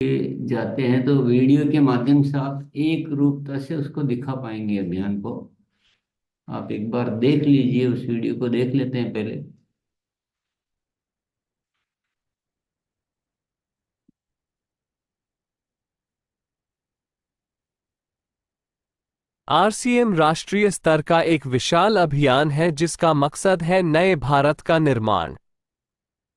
जाते हैं तो वीडियो के माध्यम से आप एक रूपता से उसको दिखा पाएंगे अभियान को। आप एक बार देख लीजिए, उस वीडियो को देख लेते हैं पहले। आरसीएम राष्ट्रीय स्तर का एक विशाल अभियान है जिसका मकसद है नए भारत का निर्माण,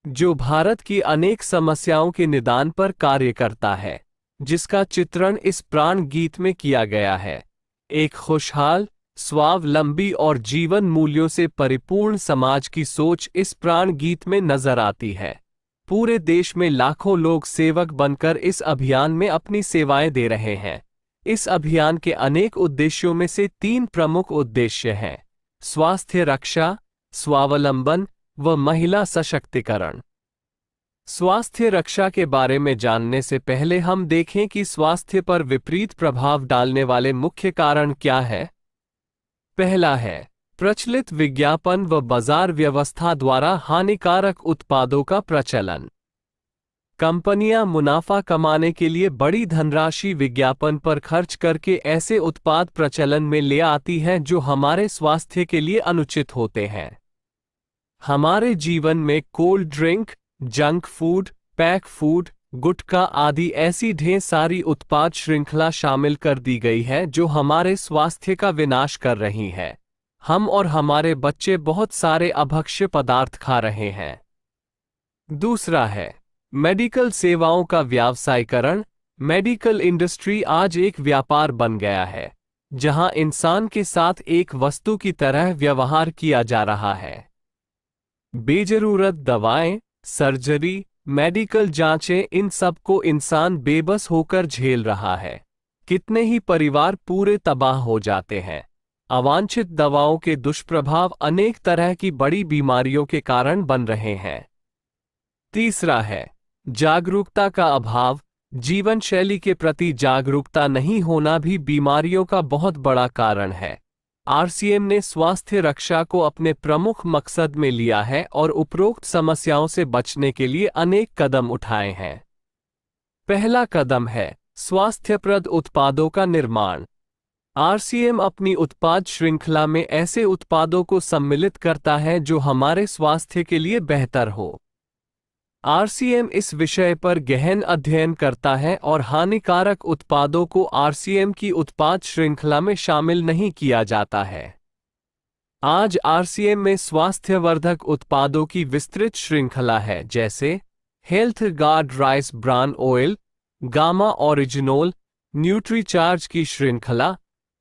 जो भारत की अनेक समस्याओं के निदान पर कार्य करता है, जिसका चित्रण इस प्राण गीत में किया गया है। एक खुशहाल, स्वावलंबी और जीवन मूल्यों से परिपूर्ण समाज की सोच इस प्राण गीत में नजर आती है। पूरे देश में लाखों लोग सेवक बनकर इस अभियान में अपनी सेवाएं दे रहे हैं। इस अभियान के अनेक उद्देश्यों में से 3 प्रमुख उद्देश्य हैं: स्वास्थ्य रक्षा, स्वावलंबन व महिला सशक्तिकरण। स्वास्थ्य रक्षा के बारे में जानने से पहले हम देखें कि स्वास्थ्य पर विपरीत प्रभाव डालने वाले मुख्य कारण क्या है। पहला है प्रचलित विज्ञापन व बाजार व्यवस्था द्वारा हानिकारक उत्पादों का प्रचलन। कंपनियां मुनाफा कमाने के लिए बड़ी धनराशि विज्ञापन पर खर्च करके ऐसे उत्पाद प्रचलन में ले आती हैं जो हमारे स्वास्थ्य के लिए अनुचित होते हैं। हमारे जीवन में cold drink, junk food, pack food, gutkha आदि ऐसी ढेर सारी उत्पाद श्रृंखला शामिल कर दी गई है जो हमारे स्वास्थ्य का विनाश कर रही है। हम और हमारे बच्चे बहुत सारे अभक्ष्य पदार्थ खा रहे हैं। दूसरा है मेडिकल सेवाओं का व्यावसायीकरण। मेडिकल इंडस्ट्री आज एक व्यापार बन गया है, जहां इंसान के साथ एक वस्तु की तरह व्यवहार किया जा रहा है। बेजरूरत दवाएं, सर्जरी, मेडिकल जांचें, इन सब को इंसान बेबस होकर झेल रहा है। कितने ही परिवार पूरे तबाह हो जाते हैं। अवांछित दवाओं के दुष्प्रभाव अनेक तरह की बड़ी बीमारियों के कारण बन रहे हैं। तीसरा है जागरूकता का अभाव। जीवन शैली के प्रति जागरूकता नहीं होना भी बीमारियों का बहुत बड़ा कारण है। आरसीएम ने स्वास्थ्य रक्षा को अपने प्रमुख मकसद में लिया है और उपरोक्त समस्याओं से बचने के लिए अनेक कदम उठाए हैं। पहला कदम है स्वास्थ्यप्रद उत्पादों का निर्माण। आरसीएम अपनी उत्पाद श्रृंखला में ऐसे उत्पादों को सम्मिलित करता है जो हमारे स्वास्थ्य के लिए बेहतर हो। आरसीएम इस विषय पर गहन अध्ययन करता है और हानिकारक उत्पादों को आरसीएम की उत्पाद श्रृंखला में शामिल नहीं किया जाता है। आज आरसीएम में स्वास्थ्यवर्धक उत्पादों की विस्तृत श्रृंखला है, जैसे Health Guard rice bran oil, gamma oryzanol, Nutricharge की श्रृंखला,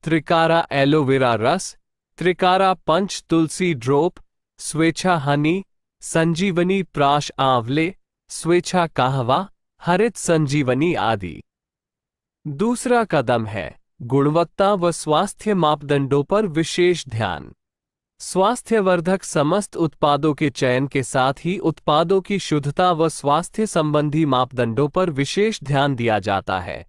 त्रिकारा एलोवेरा रस, त्रिकारा पंच तुलसी ड्रॉप, स्वेच्छा हनी, संजीवनी प्राश आंवले, स्वेच्छा कहवा, हरित संजीवनी आदि। दूसरा कदम है गुणवत्ता व स्वास्थ्य मापदंडों पर विशेष ध्यान। स्वास्थ्यवर्धक समस्त उत्पादों के चयन के साथ ही उत्पादों की शुद्धता व स्वास्थ्य संबंधी मापदंडों पर विशेष ध्यान दिया जाता है,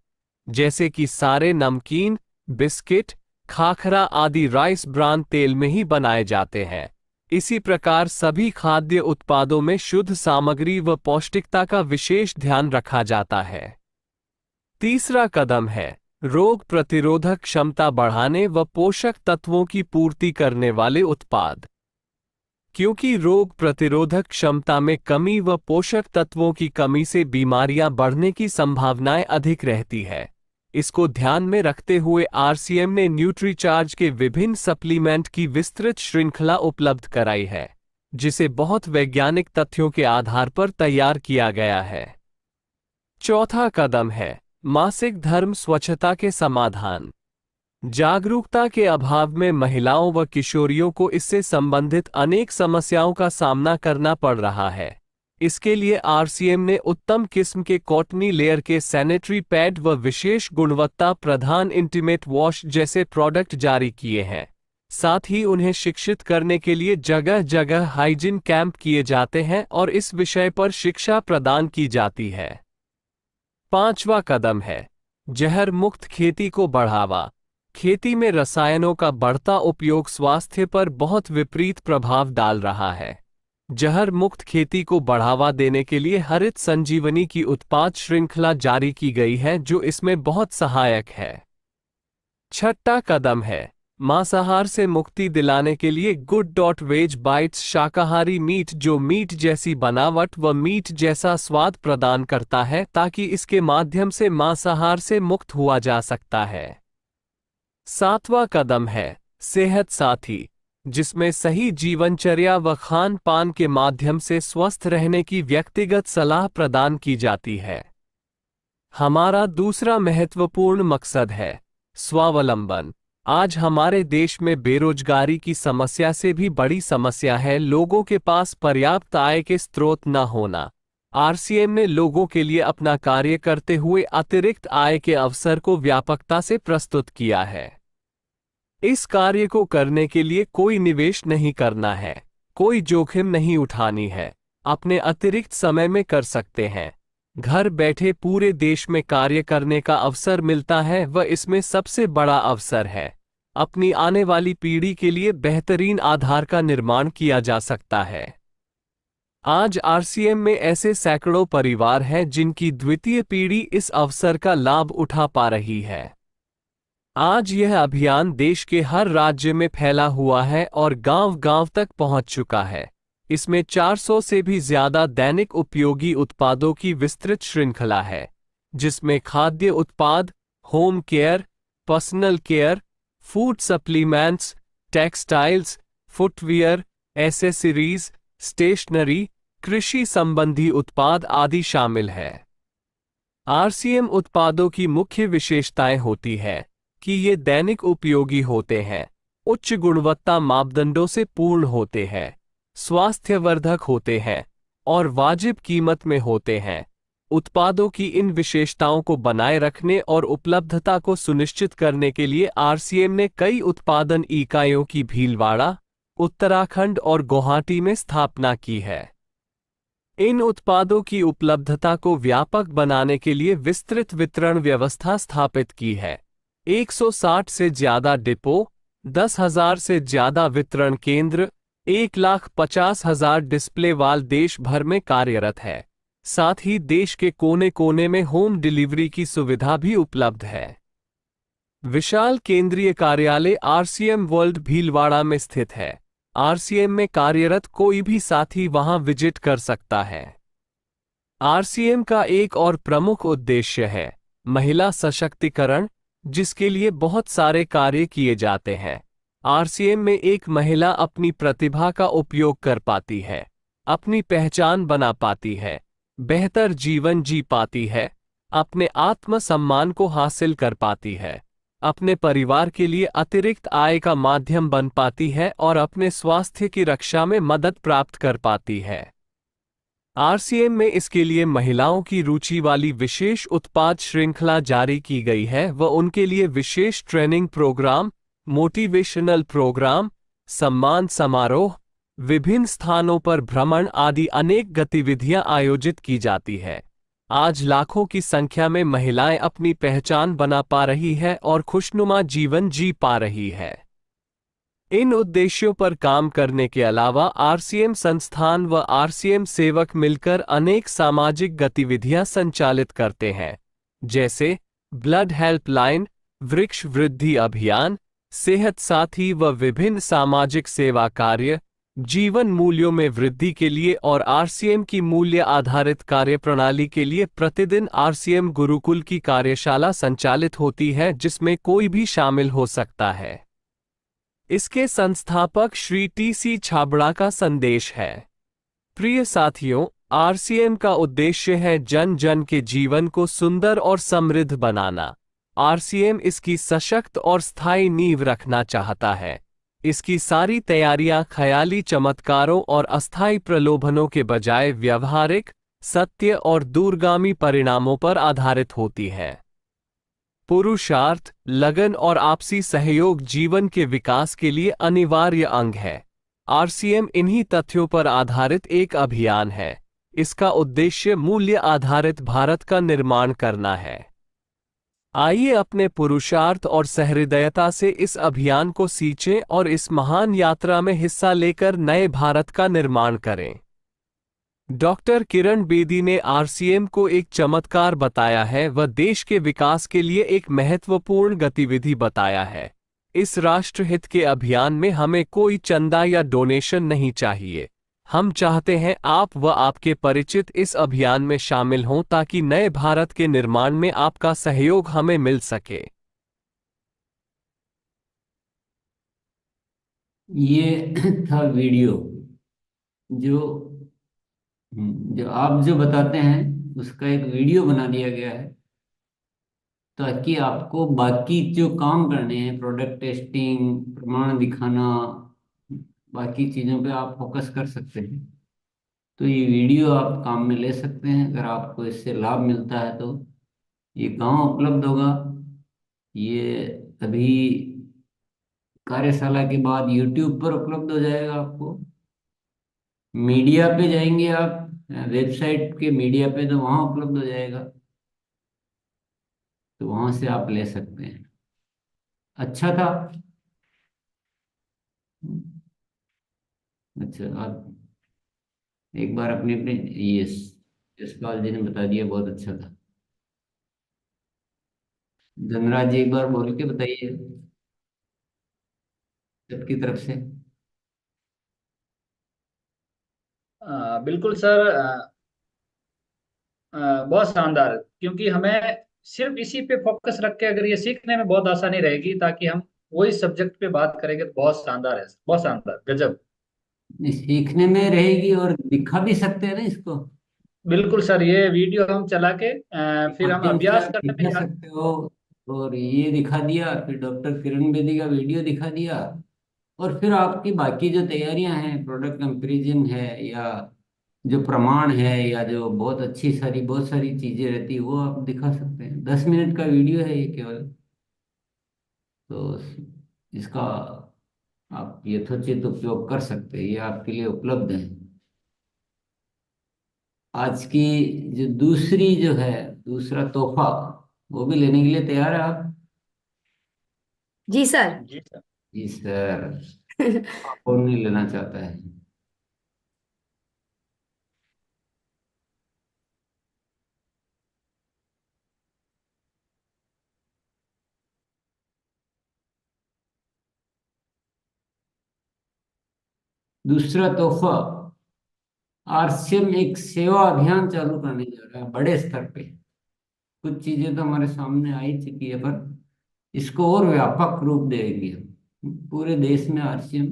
जैसे कि सारे नमकीन, बिस्किट, खाखरा आदि राइस ब्रान तेल में ही बनाए जाते हैं। इसी प्रकार सभी खाद्य उत्पादों में शुद्ध सामग्री व पौष्टिकता का विशेष ध्यान रखा जाता है। तीसरा कदम है रोग प्रतिरोधक क्षमता बढ़ाने व पोषक तत्वों की पूर्ति करने वाले उत्पाद। क्योंकि रोग प्रतिरोधक क्षमता में कमी व पोषक तत्वों की कमी से बीमारियां बढ़ने की संभावनाएं अधिक रहती है, इसको ध्यान में रखते हुए आरसीएम ने न्यूट्रीचार्ज के विभिन्न सप्लीमेंट की विस्तृत श्रृंखला उपलब्ध कराई है, जिसे बहुत वैज्ञानिक तथ्यों के आधार पर तैयार किया गया है। चौथा कदम है मासिक धर्म स्वच्छता के समाधान। जागरूकता के अभाव में महिलाओं व किशोरियों को इससे संबंधित अनेक समस्याओं का सामना करना पड़ रहा है। इसके लिए आरसीएम ने उत्तम किस्म के कॉटनी लेयर के सैनिटरी पैड व विशेष गुणवत्ता प्रधान इंटीमेट वॉश जैसे प्रोडक्ट जारी किए हैं। साथ ही उन्हें शिक्षित करने के लिए जगह जगह हाइजीन कैंप किए जाते हैं और इस विषय पर शिक्षा प्रदान की जाती है। पांचवा कदम है जहर मुक्त खेती को बढ़ावा। खेती में रसायनों का बढ़ता उपयोग स्वास्थ्य पर बहुत विपरीत प्रभाव डाल रहा है। जहर मुक्त खेती को बढ़ावा देने के लिए हरित संजीवनी की उत्पाद श्रृंखला जारी की गई है जो इसमें बहुत सहायक है। छठा कदम है मांसाहार से मुक्ति दिलाने के लिए गुड.वेज बाइट्स शाकाहारी मीट जो मीट जैसी बनावट व मीट जैसा स्वाद प्रदान करता है ताकि इसके माध्यम से मांसाहार से मुक्त हुआ जा सकता है। सातवां कदम है सेहत साथी जिसमें सही जीवनचर्या व खान पान के माध्यम से स्वस्थ रहने की व्यक्तिगत सलाह प्रदान की जाती है। हमारा दूसरा महत्वपूर्ण मकसद है स्वावलंबन। आज हमारे देश में बेरोजगारी की समस्या से भी बड़ी समस्या है लोगों के पास पर्याप्त आय के स्रोत न होना। आरसीएम ने लोगों के लिए अपना कार्य करते हुए अतिरिक्त आय के अवसर को व्यापकता से प्रस्तुत किया है। इस कार्य को करने के लिए कोई निवेश नहीं करना है, कोई जोखिम नहीं उठानी है, अपने अतिरिक्त समय में कर सकते हैं। घर बैठे पूरे देश में कार्य करने का अवसर मिलता है व इसमें सबसे बड़ा अवसर है अपनी आने वाली पीढ़ी के लिए बेहतरीन आधार का निर्माण किया जा सकता है। आज आरसीएम में ऐसे सैकड़ों परिवार हैं जिनकी द्वितीय पीढ़ी इस अवसर का लाभ उठा पा रही है। आज यह अभियान देश के हर राज्य में फैला हुआ है और गांव-गांव तक पहुंच चुका है। इसमें 400 से भी ज्यादा दैनिक उपयोगी उत्पादों की विस्तृत श्रृंखला है जिसमें खाद्य उत्पाद, home care, personal care, food supplements, textiles, footwear, accessories, stationery, कृषि संबंधी उत्पाद आदि शामिल है। आरसीएम उत्पादों की मुख्य विशेषताएं होती है कि ये दैनिक उपयोगी होते हैं, उच्च गुणवत्ता मापदंडों से पूर्ण होते हैं, स्वास्थ्यवर्धक होते हैं और वाजिब कीमत में होते हैं। उत्पादों की इन विशेषताओं को बनाए रखने और उपलब्धता को सुनिश्चित करने के लिए आरसीएम ने कई उत्पादन इकाइयों की भीलवाड़ा, उत्तराखंड और गुवाहाटी में स्थापना की है। इन उत्पादों की उपलब्धता को व्यापक बनाने के लिए विस्तृत वितरण व्यवस्था स्थापित की है। 160 से ज्यादा डिपो, 10,000 से ज्यादा वितरण केंद्र, 1,50,000 डिस्प्ले वाल देश भर में कार्यरत है। साथ ही देश के कोने कोने में होम डिलीवरी की सुविधा भी उपलब्ध है। विशाल केंद्रीय कार्यालय आरसीएम वर्ल्ड भीलवाड़ा में स्थित है। आरसीएम में कार्यरत कोई भी साथी वहां विजिट कर सकता है। आरसीएम का एक और प्रमुख उद्देश्य है महिला सशक्तिकरण, जिसके लिए बहुत सारे कार्य किए जाते हैं। आरसीएम में एक महिला अपनी प्रतिभा का उपयोग कर पाती है, अपनी पहचान बना पाती है, बेहतर जीवन जी पाती है, अपने आत्मसम्मान को हासिल कर पाती है, अपने परिवार के लिए अतिरिक्त आय का माध्यम बन पाती है और अपने स्वास्थ्य की रक्षा में मदद प्राप्त कर पाती है। आरसीएम में इसके लिए महिलाओं की रुचि वाली विशेष उत्पाद श्रृंखला जारी की गई है व उनके लिए विशेष ट्रेनिंग प्रोग्राम, मोटिवेशनल प्रोग्राम, सम्मान समारोह, विभिन्न स्थानों पर भ्रमण आदि अनेक गतिविधियां आयोजित की जाती है। आज लाखों की संख्या में महिलाएं अपनी पहचान बना पा रही है और खुशनुमा जीवन जी पा रही है। इन उद्देश्यों पर काम करने के अलावा आरसीएम संस्थान व आरसीएम सेवक मिलकर अनेक सामाजिक गतिविधियां संचालित करते हैं, जैसे ब्लड हेल्पलाइन, वृक्ष वृद्धि अभियान, सेहत साथी व विभिन्न सामाजिक सेवा कार्य, जीवन मूल्यों में वृद्धि के लिए और आरसीएम की मूल्य आधारित कार्यप्रणाली के लिए प्रतिदिन आरसीएम गुरुकुल की कार्यशाला संचालित होती है जिसमें कोई भी शामिल हो सकता है। इसके संस्थापक श्री टी.सी. छाबड़ा का संदेश है। प्रिय साथियों, आरसीएम का उद्देश्य है जन जन के जीवन को सुंदर और समृद्ध बनाना। आरसीएम इसकी सशक्त और स्थायी नींव रखना चाहता है। इसकी सारी तैयारियां ख्याली चमत्कारों और अस्थायी प्रलोभनों के बजाय व्यवहारिक, सत्य और दूरगामी परिणामों पर आधारित होती हैं। पुरुषार्थ, लगन और आपसी सहयोग जीवन के विकास के लिए अनिवार्य अंग है। आरसीएम इन्हीं तथ्यों पर आधारित एक अभियान है। इसका उद्देश्य मूल्य आधारित भारत का निर्माण करना है। आइए अपने पुरुषार्थ और सहृदयता से इस अभियान को सींचें और इस महान यात्रा में हिस्सा लेकर नए भारत का निर्माण करें। डॉक्टर किरण बेदी ने आरसीएम को एक चमत्कार बताया है, वह देश के विकास के लिए एक महत्वपूर्ण गतिविधि बताया है। इस राष्ट्रहित के अभियान में हमें कोई चंदा या डोनेशन नहीं चाहिए। हम चाहते हैं आप व आपके परिचित इस अभियान में शामिल हों ताकि नए भारत के निर्माण में आपका सहयोग हमें मिल सके। ये था वीडियो जो जो आप जो बताते हैं उसका एक वीडियो बना दिया गया है, ताकि आपको बाकी जो काम करने हैं, प्रोडक्ट टेस्टिंग, प्रमाण दिखाना, बाकी चीज़ों पे आप फोकस कर सकते हैं। तो ये वीडियो आप काम में ले सकते हैं अगर आपको इससे लाभ मिलता है तो। ये कहाँ उपलब्ध होगा? ये अभी कार्यशाला के बाद यूट्यूब पर उपलब्ध हो जाएगा आपको। मीडिया पे जाएंगे आप, वेबसाइट के मीडिया पे, तो वहाँ उपलब्ध हो जाएगा, तो वहाँ से आप ले सकते हैं। अच्छा था। अच्छा, आप एक बार अपने अपने, ये यशपाल जी ने बता दिया, बहुत अच्छा था। धनराज जी एक बार बोल के बताइए सबकी तरफ से। बिल्कुल सर। बहुत शानदार, क्योंकि हमें सिर्फ इसी पे फोकस रख के अगर ये सीखने में बहुत आसानी रहेगी, ताकि हम वही सब्जेक्ट पे बात करेंगे, तो बहुत शानदार है, बहुत शानदार, गजब। सीखने में रहेगी और दिखा भी सकते हैं ना इसको। बिल्कुल सर, ये वीडियो हम चला के फिर हम माध्यम से अभ्यास आप करने में दिखा सकते हो। और ये दिखा दिया, फिर डॉक्टर किरण बेदी का वीडियो दिखा दिया, और फिर आपकी बाकी जो तैयारियां हैं, प्रोडक्ट कंपैरिजन है, या जो प्रमाण है, या जो बहुत सारी चीजें रहती है, वो आप दिखा सकते हैं। 10 मिनट का वीडियो है ये केवल। तो इसका आप यथोचित उपयोग कर सकते हैं, ये आपके लिए उपलब्ध है। आज की जो दूसरी जो है, दूसरा तोहफा, वो भी लेने के लिए तैयार है आप? जी सर। जी सर। जी सर। कौन नहीं लेना चाहता है? दूसरा तोहफा, आरसीएम एक सेवा अभियान चालू करने जा रहा है बड़े स्तर पे। कुछ चीजें तो हमारे सामने आ ही चुकी है, पर इसको और व्यापक रूप देंगे हम। पूरे देश में आरसीएम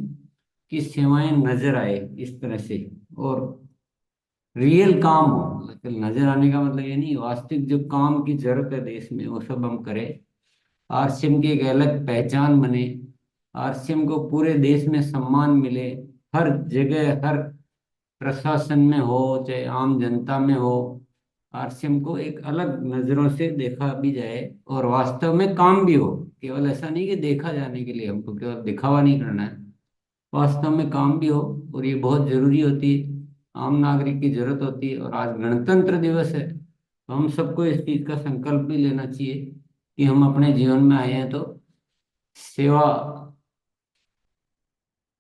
की सेवाएं नजर आए इस तरह से, और रियल काम हो। मतलब नजर आने का मतलब ये नहीं, वास्तविक जो काम की जरूरत है देश में, वो सब हम करें। आरसीएम की एक अलग पहचान बने, आरसीएम को पूरे देश में सम्मान मिले, हर जगह, हर प्रशासन में हो चाहे आम जनता में हो, आरसीएम को एक अलग नजरों से देखा भी जाए, और वास्तव में काम भी हो। केवल ऐसा नहीं कि देखा जाने के लिए, हमको केवल दिखावा नहीं करना है, वास्तव में काम भी हो। और ये बहुत जरूरी होती है, आम नागरिक की जरूरत होती है। और आज गणतंत्र दिवस है, तो हम सबको इस चीज का संकल्प भी लेना चाहिए कि हम अपने जीवन में आए हैं तो सेवा,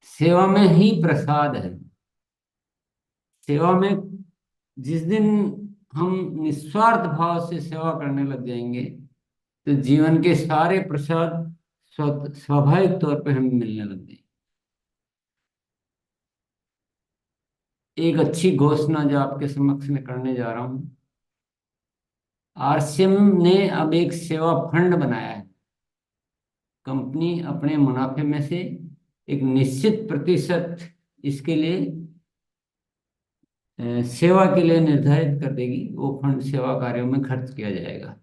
सेवा में ही प्रसाद है। सेवा में जिस दिन हम निस्वार्थ भाव से सेवा करने लग जाएंगे, तो जीवन के सारे प्रसाद स्वाभाविक तौर पे हमें मिलने लग जाएंगे। एक अच्छी घोषणा जो आपके समक्ष में करने जा रहा हूं, आरसीएम ने अब एक सेवा फंड बनाया है। कंपनी अपने मुनाफे में से एक निश्चित प्रतिशत इसके लिए, सेवा के लिए निर्धारित कर देगी। वो फंड सेवा कार्यों में खर्च किया जाएगा।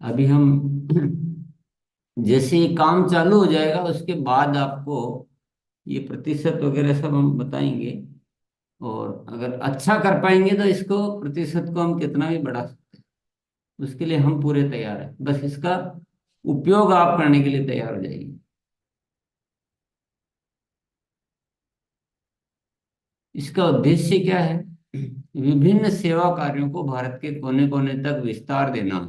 अभी हम जैसे ये काम चालू हो जाएगा, उसके बाद आपको ये प्रतिशत वगैरह सब हम बताएंगे। और अगर अच्छा कर पाएंगे तो इसको, प्रतिशत को हम कितना भी बढ़ा सकते हैं, उसके लिए हम पूरे तैयार हैं। बस इसका उपयोग आप करने के लिए तैयार हो जाइए। इसका उद्देश्य क्या है? विभिन्न सेवा कार्यों को भारत के कोने कोने तक विस्तार देना,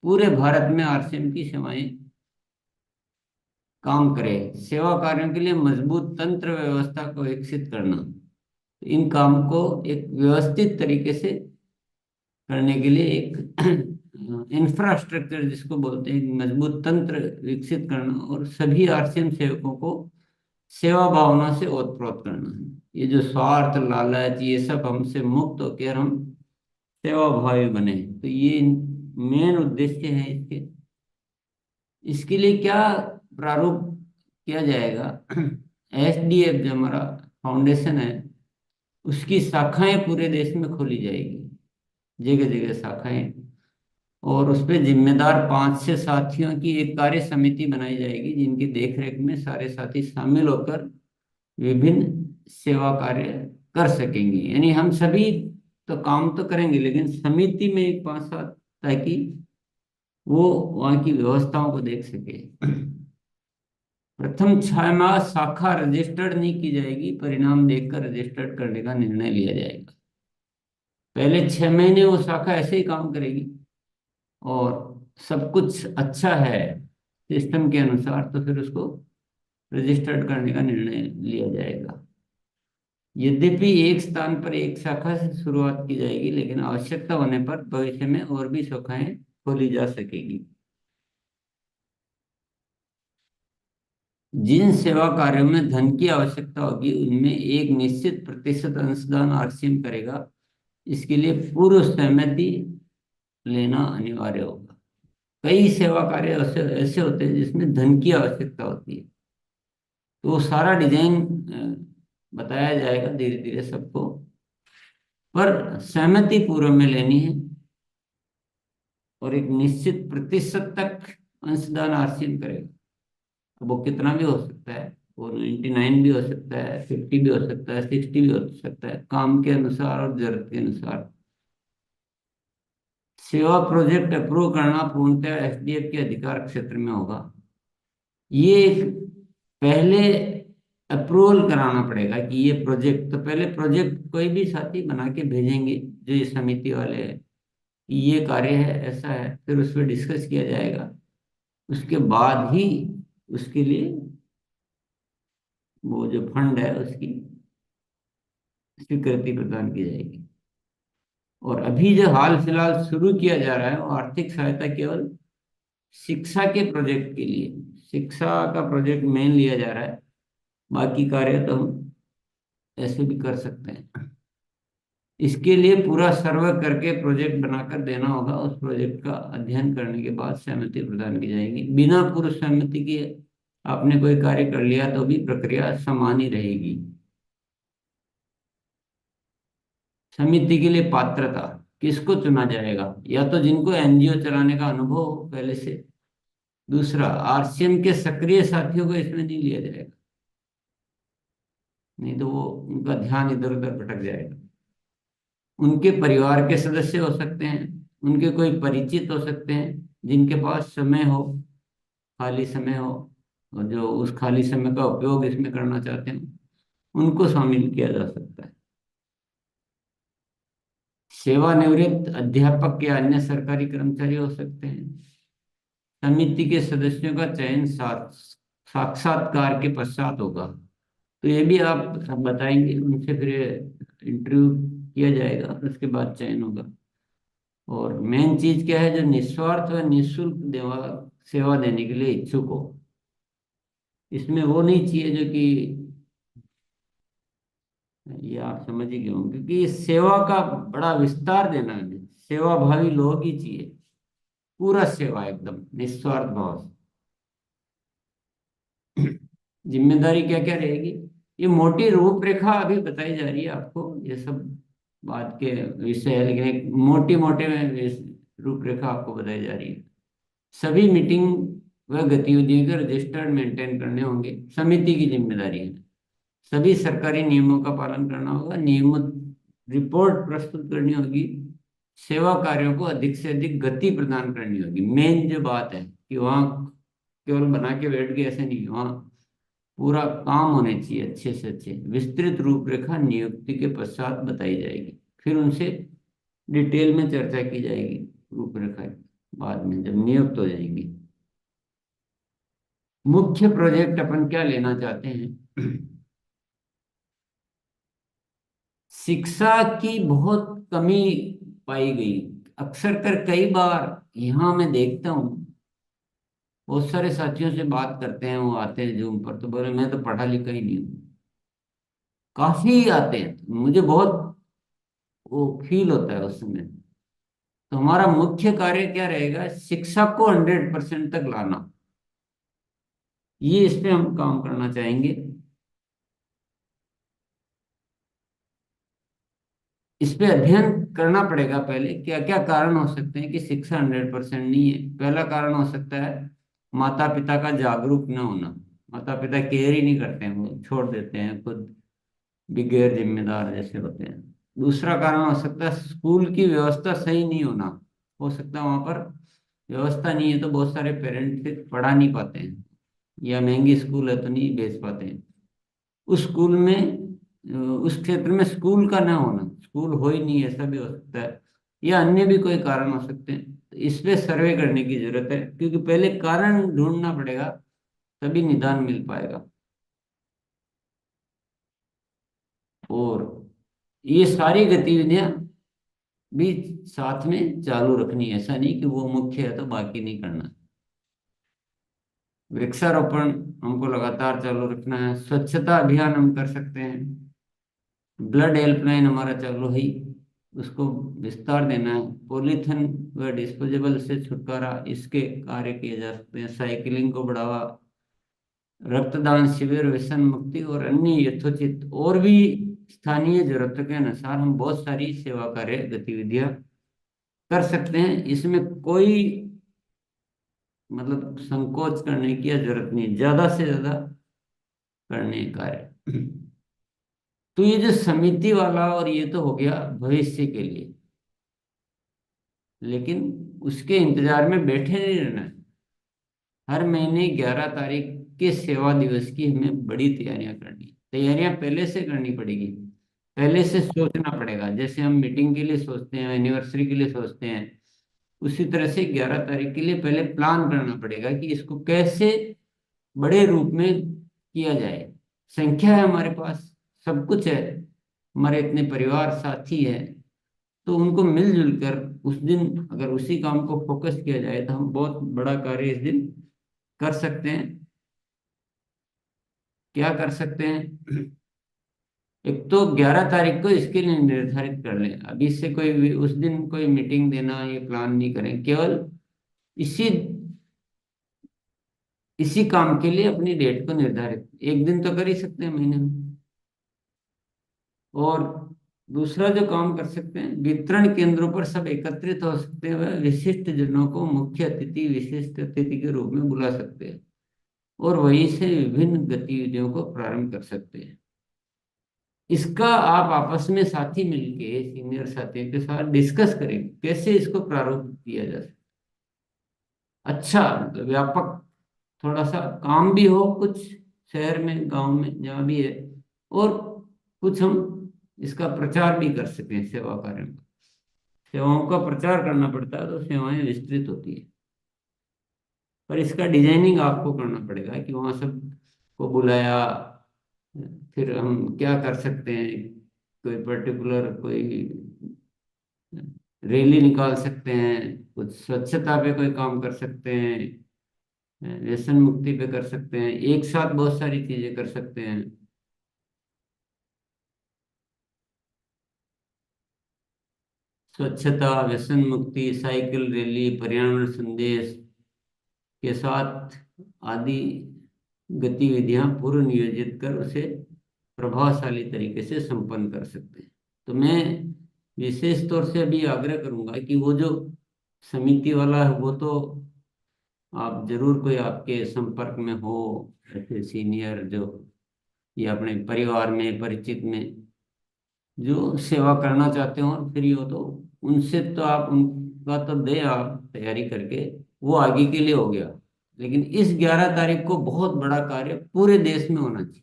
पूरे भारत में आरसीएम की सेवाएं काम करे, सेवा कार्यों के लिए मजबूत तंत्र व्यवस्था को विकसित करना। इन काम को एक व्यवस्थित तरीके से करने के लिए एक इंफ्रास्ट्रक्चर जिसको बोलते हैं, एक मजबूत तंत्र विकसित करना, और सभी आरसीएम सेवकों को सेवा भावना से ओतप्रोत करना है। ये जो स्वार्थ, लालच, ये सब हमसे मुक्त होकर हम सेवा भावी बने, तो ये मेन उद्देश्य है इसके। इसके लिए क्या प्रारूप किया जाएगा? एसडीएफ जो हमारा फाउंडेशन है, उसकी शाखाएं पूरे देश में खोली जाएगी, जगह जगह शाखाएं, और उस पे जिम्मेदार 5 से साथियों की एक कार्य समिति बनाई जाएगी, जिनकी देखरेख में सारे साथी शामिल होकर विभिन्न सेवा कार्य कर सकेंगे। यानी हम सभी तो काम तो करेंगे, लेकिन समिति में एक 5-7, ताकि वो वहाँ की व्यवस्थाओं को देख सके। प्रथम 6 माह शाखा रजिस्टर्ड नहीं की जाएगी, परिणाम देखकर रजिस्टर्ड करने का निर्णय लिया जाएगा। पहले 6 महीने वो शाखा ऐसे ही काम करेगी, और सब कुछ अच्छा है सिस्टम के अनुसार, तो फिर उसको रजिस्टर्ड करने का निर्णय लिया जाएगा। यद्यपि एक स्थान पर एक शाखा से शुरुआत की जाएगी, लेकिन आवश्यकता होने पर भविष्य में और भी शाखाएं खोली जा सकेगी। जिन सेवा कार्यों में धन की आवश्यकता होगी, उनमें एक निश्चित प्रतिशत अंशदान आरसीएम करेगा। इसके लिए पूर्व सहमति लेना अनिवार्य होगा। कई सेवा कार्य ऐसे ऐसे होते हैं जिसमें धन की आवश्यकता होती है, तो वो सारा डिजाइन बताया जाएगा धीरे धीरे सबको, पर सहमति पूर्व में लेनी है, और एक निश्चित प्रतिशत तक अंशदान आरसीएम करेगा। अब वो कितना भी हो सकता है, वो 99 भी हो सकता है, 50 भी हो सकता है, 60 भी हो सकता है, काम के अनुसार और जरूरत के अनुसार। सेवा प्रोजेक्ट अप्रूव करना पूर्णतः एसडीएफ के अधिकार क्षेत्र में होगा। ये एक पहले अप्रूवल कराना पड़ेगा कि ये प्रोजेक्ट, तो पहले प्रोजेक्ट कोई भी साथी बना के भेजेंगे जो ये समिति वाले हैं कि ये कार्य है, ऐसा है, फिर उस पर डिस्कस किया जाएगा। उसके बाद ही उसके लिए वो जो फंड है उसकी स्वीकृति प्रदान की जाएगी। और अभी जो हाल फिलहाल शुरू किया जा रहा है, वो आर्थिक सहायता केवल शिक्षा के प्रोजेक्ट के लिए, शिक्षा का प्रोजेक्ट मेन लिया जा रहा है। बाकी कार्य तो हम ऐसे भी कर सकते हैं। इसके लिए पूरा सर्वे करके प्रोजेक्ट बनाकर देना होगा। उस प्रोजेक्ट का अध्ययन करने के बाद सहमति प्रदान की जाएगी। बिना पूर्व सहमति के आपने कोई कार्य कर लिया तो भी प्रक्रिया समान ही रहेगी। समिति के लिए पात्रता, किसको चुना जाएगा? या तो जिनको एनजीओ चलाने का अनुभव हो पहले से। दूसरा, आरसीएम के सक्रिय साथियों को इसमें नहीं लिया जाएगा, नहीं तो वो उनका ध्यान इधर उधर भटक जाएगा। उनके परिवार के सदस्य हो सकते हैं, उनके कोई परिचित हो सकते हैं, जिनके पास समय हो, खाली समय हो, और जो उस खाली समय का उपयोग इसमें करना चाहते हैं, उनको शामिल किया जा सकता है। सेवानिवृत्त अध्यापक या अन्य सरकारी कर्मचारी हो सकते हैं। समिति के सदस्यों का चयन साक्षात्कार के पश्चात होगा, तो ये भी आप बताएंगे, उनसे फिर इंटरव्यू किया जाएगा और उसके बाद चयन होगा। और मेन चीज क्या है? जो निस्वार्थ व निःशुल्क सेवा देने के लिए इच्छुक हो। इसमें वो नहीं चाहिए जो कि, ये आप समझ ही गए होंगे, क्योंकि इस सेवा का बड़ा विस्तार देना है। सेवा भावी लोग ही चाहिए, पूरा सेवा एकदम निस्वार्थ भाव से। जिम्मेदारी क्या क्या रहेगी, ये मोटी रूपरेखा अभी बताई जा रही है आपको, ये सब बात के विषय है, लेकिन एक मोटी मोटे में रूपरेखा आपको बताई जा रही है। सभी मीटिंग व गतिविधियों के रजिस्टर्ड मेंटेन करने होंगे, समिति की जिम्मेदारी है। सभी सरकारी नियमों का पालन करना होगा, नियमित रिपोर्ट प्रस्तुत करनी होगी। सेवा कार्यों को अधिक से अधिक गति प्रदान करनी होगी। मेन जो बात है कि वहाँ केवल बना के बैठ गए ऐसे नहीं, वहाँ पूरा काम होने चाहिए अच्छे से अच्छे। विस्तृत रूपरेखा नियुक्ति के पश्चात बताई जाएगी। फिर उनसे डिटेल में चर्चा की जाएगी रूपरेखा बाद में जब नियुक्त हो जाएंगी। मुख्य प्रोजेक्ट अपन क्या लेना चाहते हैं? शिक्षा की बहुत कमी पाई गई। अक्सर कर कई बार यहाँ मैं देखता हूँ, बहुत सारे साथियों से बात करते हैं, वो आते हैं जूम पर तो बोले मैं तो पढ़ा लिखा ही नहीं हूँ। काफी आते हैं, मुझे बहुत वो फील होता है उस समय। तो हमारा मुख्य कार्य क्या रहेगा? शिक्षा को 100% तक लाना। ये इस पे हम काम करना चाहेंगे। इस पे अध्ययन करना पड़ेगा पहले, क्या क्या कारण हो सकते हैं कि शिक्षा 100% नहीं है। पहला कारण हो सकता है माता पिता का जागरूक न होना। माता पिता केयर ही नहीं करते हैं, वो छोड़ देते हैं, खुद भी गैर जिम्मेदार जैसे होते हैं। दूसरा कारण हो सकता है स्कूल की व्यवस्था सही नहीं होना। हो सकता है वहां पर व्यवस्था नहीं है, तो बहुत सारे पेरेंट्स फिर पढ़ा नहीं पाते हैं, या महंगी स्कूल है तो नहीं भेज पाते हैं। उस स्कूल में उस क्षेत्र में स्कूल का ना होना, स्कूल हो ही नहीं, ऐसा भी हो सकता है। या अन्य भी कोई कारण हो सकते हैं। तो इस पे सर्वे करने की जरूरत है, क्योंकि पहले कारण ढूंढना पड़ेगा, तभी निदान मिल पाएगा। और ये सारी गतिविधियां भी साथ में चालू रखनी है, ऐसा नहीं कि वो मुख्य है तो बाकी नहीं करना। वृक्षारोपण हमको लगातार चालू रखना है। स्वच्छता अभियान हम कर सकते हैं। ब्लड हेल्पलाइन हमारा चालू है ही, उसको विस्तार देना है। पॉलीथिन व डिस्पोजेबल से छुटकारा, इसके कार्य किए जा सकते हैं। साइकिलिंग को बढ़ावा, रक्तदान शिविर, व्यसन मुक्ति और अन्य यथोचित और भी स्थानीय जरूरतों के अनुसार हम बहुत सारी सेवा कार्य गतिविधियां कर सकते हैं। इसमें कोई मतलब संकोच करने की जरूरत नहीं, ज्यादा से ज्यादा करने का कार्य। तो ये जो समिति वाला, और ये तो हो गया भविष्य के लिए, लेकिन उसके इंतजार में बैठे नहीं रहना है। हर महीने 11 तारीख के सेवा दिवस की हमें बड़ी तैयारियां करनी। तैयारियां पहले से करनी पड़ेगी, पहले से सोचना पड़ेगा। जैसे हम मीटिंग के लिए सोचते हैं, एनिवर्सरी के लिए सोचते हैं, उसी तरह से 11 तारीख के लिए पहले प्लान करना पड़ेगा कि इसको कैसे बड़े रूप में किया जाए। संख्या है हमारे पास, सब कुछ है, हमारे इतने परिवार साथी हैं, तो उनको मिलजुल कर उस दिन अगर उसी काम को फोकस किया जाए तो हम बहुत बड़ा कार्य इस दिन कर सकते हैं। क्या कर सकते हैं? एक तो 11 तारीख को इसके लिए निर्धारित कर लें, अभी से उस दिन कोई मीटिंग देना ये प्लान नहीं करें। केवल इसी इसी काम के लिए अपनी डेट को निर्धारित एक दिन तो कर ही सकते हैं महीने में। और दूसरा जो काम कर सकते हैं, वितरण केंद्रों पर सब एकत्रित हो सकते हैं, वह विशिष्ट जनों को मुख्य अतिथि, विशिष्ट अतिथि के रूप में बुला सकते हैं, और वहीं से विभिन्न गतिविधियों को प्रारंभ कर सकते हैं। इसका आप आपस में साथी मिलके सीनियर साथियों के साथ डिस्कस करें कैसे इसको प्रारूप किया जा सकता है। अच्छा, मतलब व्यापक थोड़ा सा काम भी हो, कुछ शहर में गांव में जहाँ भी है, और कुछ हम इसका प्रचार भी कर सकें। सेवा कार्य में सेवाओं का प्रचार करना पड़ता है तो सेवाएं विस्तृत होती है, पर इसका डिजाइनिंग आपको करना पड़ेगा कि वहाँ सब को बुलाया। फिर हम क्या कर सकते हैं, कोई पर्टिकुलर कोई रैली निकाल सकते हैं, कुछ स्वच्छता पे कोई काम कर सकते हैं, व्यसन मुक्ति पे कर सकते हैं, एक साथ बहुत सारी चीजें कर सकते हैं। स्वच्छता, व्यसन मुक्ति, साइकिल रैली, पर्यावरण संदेश के साथ आदि गतिविधियां पूर्व नियोजित कर उसे प्रभावशाली तरीके से संपन्न कर सकते हैं। तो मैं विशेष तौर से अभी आग्रह करूंगा कि वो जो समिति वाला है वो तो आप जरूर कोई आपके संपर्क में हो, ऐसे सीनियर जो, या अपने परिवार में परिचित में जो सेवा करना चाहते हो और फ्री हो, तो उनसे तो आप उनका तो दे आप तैयारी करके, वो आगे के लिए हो गया। लेकिन इस 11 तारीख को बहुत बड़ा कार्य पूरे देश में होना चाहिए।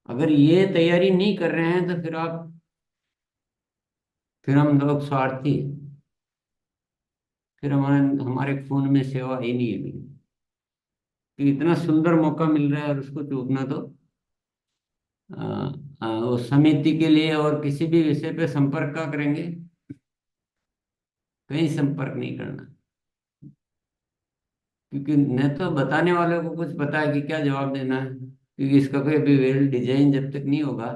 अगर ये तैयारी नहीं कर रहे हैं तो फिर आप फिर हम लोग स्वार्थी, फिर हमारे हमारे खून में सेवा ही नहीं है बिल्कुल। कि इतना सुंदर मौका मिल रहा है और उसको चूकना तो वो समिति के लिए और किसी भी विषय पे संपर्क का करेंगे, कहीं संपर्क नहीं करना। क्योंकि न तो बताने वाले को कुछ पता है कि क्या जवाब देना है, क्योंकि इसका कोई अभी वेल डिजाइन जब तक नहीं होगा।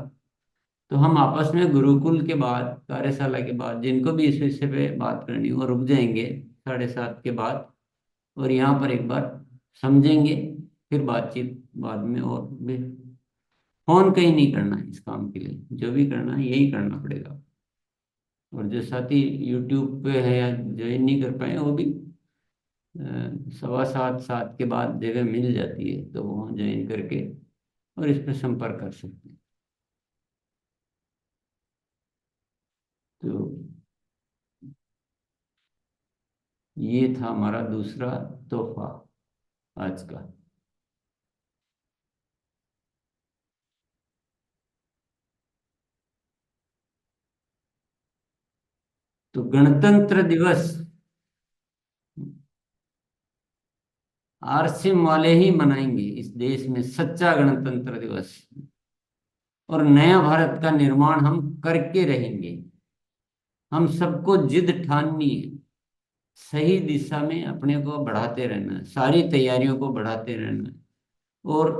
तो हम आपस में गुरुकुल के बाद, कार्यशाला के बाद, जिनको भी इस विषय पे बात करनी हो रुक जाएंगे 7:30 के बाद, और यहाँ पर एक बार समझेंगे। फिर बातचीत बाद में, और भी फोन कहीं नहीं करना है इस काम के लिए, जो भी करना है यही करना पड़ेगा। और जो साथी यूट्यूब पे है या ज्वाइन नहीं कर पाए, वो भी 7:15 के बाद जगह मिल जाती है, तो वहाँ ज्वाइन करके और इस पर संपर्क कर सकते हैं। तो ये था हमारा दूसरा तोहफा आज का। तो गणतंत्र दिवस आरसीएम वाले ही मनाएंगे इस देश में सच्चा गणतंत्र दिवस। और नया भारत का निर्माण हम करके रहेंगे। हम सबको जिद ठाननी है, सही दिशा में अपने को बढ़ाते रहना है, सारी तैयारियों को बढ़ाते रहना है, और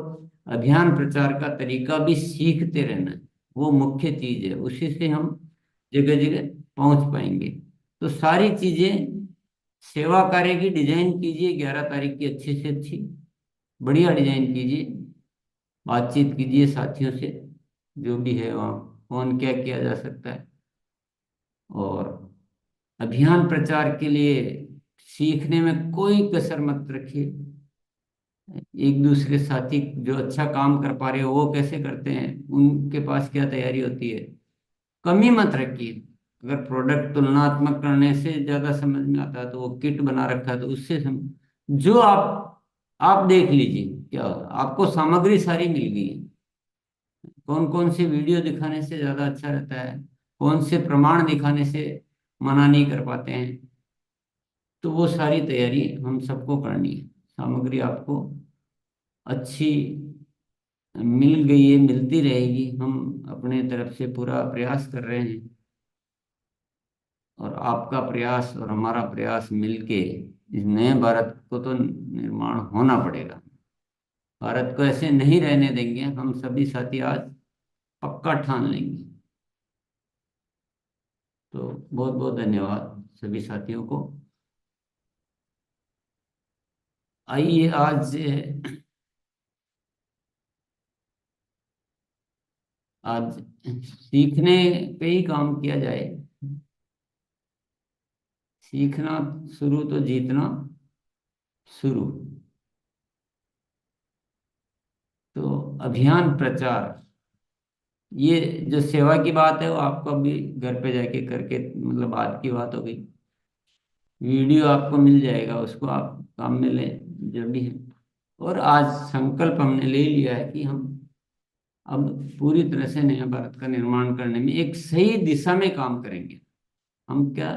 अभियान प्रचार का तरीका भी सीखते रहना है। वो मुख्य चीज है, उसी से हम जगह जगह पहुंच पाएंगे। तो सारी चीजें, सेवा कार्य की डिजाइन कीजिए 11 तारीख की अच्छी से अच्छी, बढ़िया डिजाइन कीजिए, बातचीत कीजिए साथियों से, जो भी है वहाँ फोन क्या किया जा सकता है। और अभियान प्रचार के लिए सीखने में कोई कसर मत रखिए। एक दूसरे साथी जो अच्छा काम कर पा रहे हो वो कैसे करते हैं, उनके पास क्या तैयारी होती है, कमी मत रखिए। अगर प्रोडक्ट तुलनात्मक करने से ज्यादा समझ में आता है तो वो किट बना रखा है, तो उससे जो आप देख लीजिए क्या आपको सामग्री सारी मिल गई है। कौन कौन से वीडियो दिखाने से ज्यादा अच्छा रहता है, कौन से प्रमाण दिखाने से मना नहीं कर पाते हैं, तो वो सारी तैयारी हम सबको करनी है। सामग्री आपको अच्छी मिल गई है, मिलती रहेगी। हम अपने तरफ से पूरा प्रयास कर रहे हैं, और आपका प्रयास और हमारा प्रयास मिलके इस नए भारत को तो निर्माण होना पड़ेगा। भारत को ऐसे नहीं रहने देंगे, हम सभी साथी आज पक्का ठान लेंगे। तो बहुत बहुत धन्यवाद सभी साथियों को। आइए आज से, आज सीखने पे ही काम किया जाए। सीखना शुरू तो जीतना शुरू। तो अभियान प्रचार, ये जो सेवा की बात है वो आपको अभी घर पे जाके करके, मतलब आज की बात हो गई। वीडियो आपको मिल जाएगा, उसको आप काम में लें जब भी है। और आज संकल्प हमने ले लिया है कि हम अब पूरी तरह से नया भारत का निर्माण करने में एक सही दिशा में काम करेंगे। हम क्या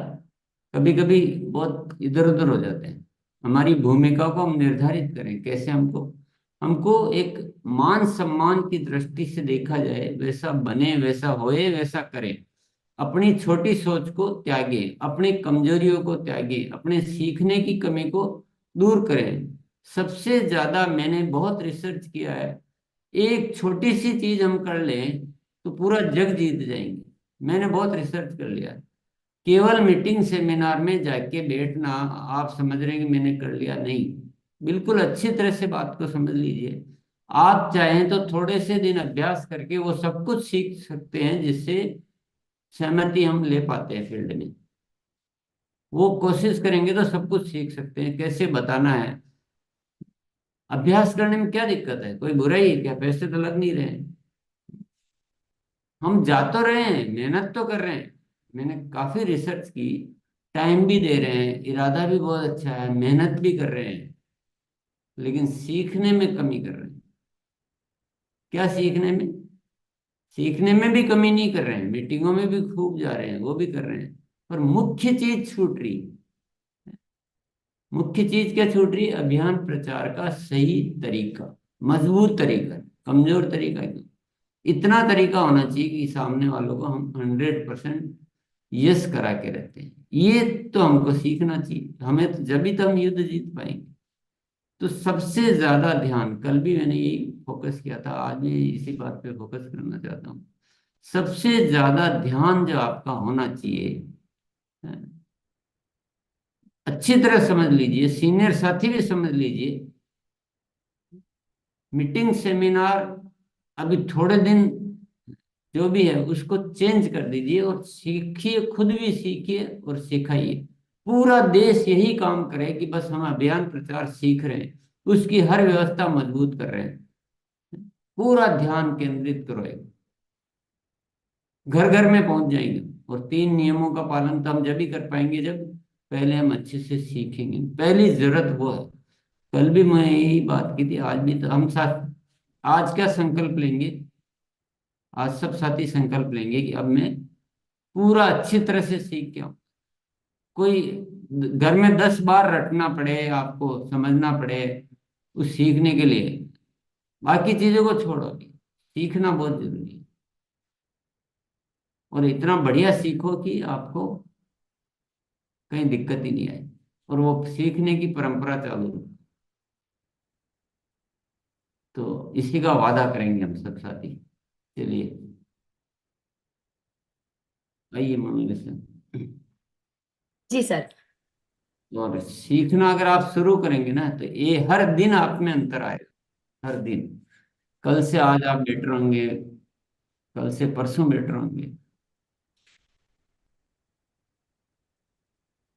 कभी कभी बहुत इधर उधर हो जाते हैं। हमारी भूमिका को हम निर्धारित करें, कैसे हमको हमको एक मान सम्मान की दृष्टि से देखा जाए, वैसा बने, वैसा होए, वैसा करें। अपनी छोटी सोच को त्यागे, अपनी कमजोरियों को त्यागे, अपने सीखने की कमी को दूर करें। सबसे ज्यादा मैंने बहुत रिसर्च किया है, एक छोटी सी चीज हम कर लें तो पूरा जग जीत जाएंगे। मैंने बहुत रिसर्च कर लिया। केवल मीटिंग सेमिनार में जाके बैठना आप समझ रहे हैं कि मैंने कर लिया, नहीं। बिल्कुल अच्छी तरह से बात को समझ लीजिए। आप चाहें तो थोड़े से दिन अभ्यास करके वो सब कुछ सीख सकते हैं जिससे सहमति हम ले पाते हैं फील्ड में। वो कोशिश करेंगे तो सब कुछ सीख सकते हैं, कैसे बताना है। अभ्यास करने में क्या दिक्कत है, कोई बुराई है क्या, पैसे तो लग नहीं रहे हैं। हम जा तो रहे हैं, मेहनत तो कर रहे हैं। मैंने काफी रिसर्च की, टाइम भी दे रहे हैं, इरादा भी बहुत अच्छा है, मेहनत भी कर रहे हैं, लेकिन सीखने में कमी कर रहे हैं। क्या सीखने में? सीखने में भी कमी नहीं कर रहे हैं, मीटिंगों में भी खूब जा रहे हैं, वो भी कर रहे हैं, पर मुख्य चीज छूट रही है। मुख्य चीज क्या छूट रही है? अभियान प्रचार का सही तरीका, मजबूत तरीका, कमजोर तरीका नहीं। इतना तरीका होना चाहिए कि सामने वालों को हम 100% यस करा के रहते हैं। ये तो हमको सीखना चाहिए, हमें तो जब ही तो हम युद्ध जीत पाएंगे। तो सबसे ज्यादा ध्यान, कल भी मैंने यही फोकस किया था, आज भी इसी बात पे फोकस करना चाहता हूँ। सबसे ज्यादा ध्यान जो आपका होना चाहिए, अच्छी तरह समझ लीजिए, सीनियर साथी भी समझ लीजिए, मीटिंग सेमिनार अभी थोड़े दिन जो भी है उसको चेंज कर दीजिए और सीखिए, खुद भी सीखिए और सिखाइए। पूरा देश यही काम करे कि बस हम अभियान प्रचार सीख रहे हैं, उसकी हर व्यवस्था मजबूत कर रहे हैं। पूरा ध्यान केंद्रित करो, घर घर में पहुंच जाएंगे। और 3 नियमों का पालन तो हम जब ही कर पाएंगे जब पहले हम अच्छे से सीखेंगे। पहली जरूरत वो है। कल भी मैं यही बात की थी, आज भी तो हम साथ आज क्या संकल्प लेंगे? आज सब साथी संकल्प लेंगे कि अब मैं पूरा अच्छी तरह से सीख के आऊं। कोई घर में 10 बार रटना पड़े, आपको समझना पड़े उस सीखने के लिए, बाकी चीजों को छोड़ो, सीखना बहुत जरूरी है। और इतना बढ़िया सीखो कि आपको कहीं दिक्कत ही नहीं आए, और वो सीखने की परंपरा चालू हो। तो इसी का वादा करेंगे हम सब साथी। चलिए, आइए मनोज सर। जी सर। और सीखना अगर आप शुरू करेंगे ना, तो ये हर दिन आप में अंतर आएगा, हर दिन। कल से आज आप बेटर होंगे, कल से परसों बेटर होंगे।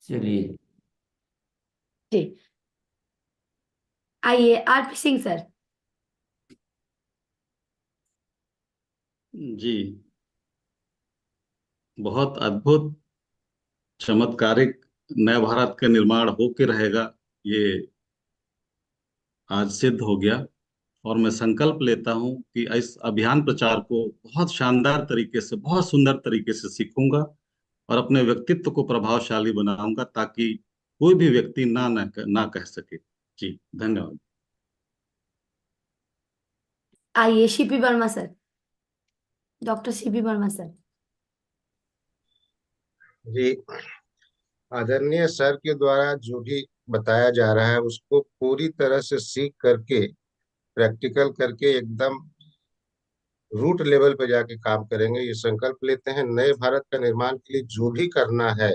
चलिए। जी, आइए आरपी सिंह सर। जी, बहुत अद्भुत चमत्कारिक नए भारत का निर्माण होके रहेगा, ये आज सिद्ध हो गया। और मैं संकल्प लेता हूं कि इस अभियान प्रचार को बहुत शानदार तरीके से, बहुत सुंदर तरीके से सीखूंगा और अपने व्यक्तित्व को प्रभावशाली बनाऊंगा, ताकि कोई भी व्यक्ति ना कह सके। जी, धन्यवाद। आइए Shipi Verma sir, doctor Shipi Verma sir. जी, आदरणीय सर के द्वारा जो भी बताया जा रहा है उसको पूरी तरह से सीख करके, प्रैक्टिकल करके, एकदम रूट लेवल पे जाके काम करेंगे। ये संकल्प लेते हैं, नए भारत का निर्माण के लिए जो भी करना है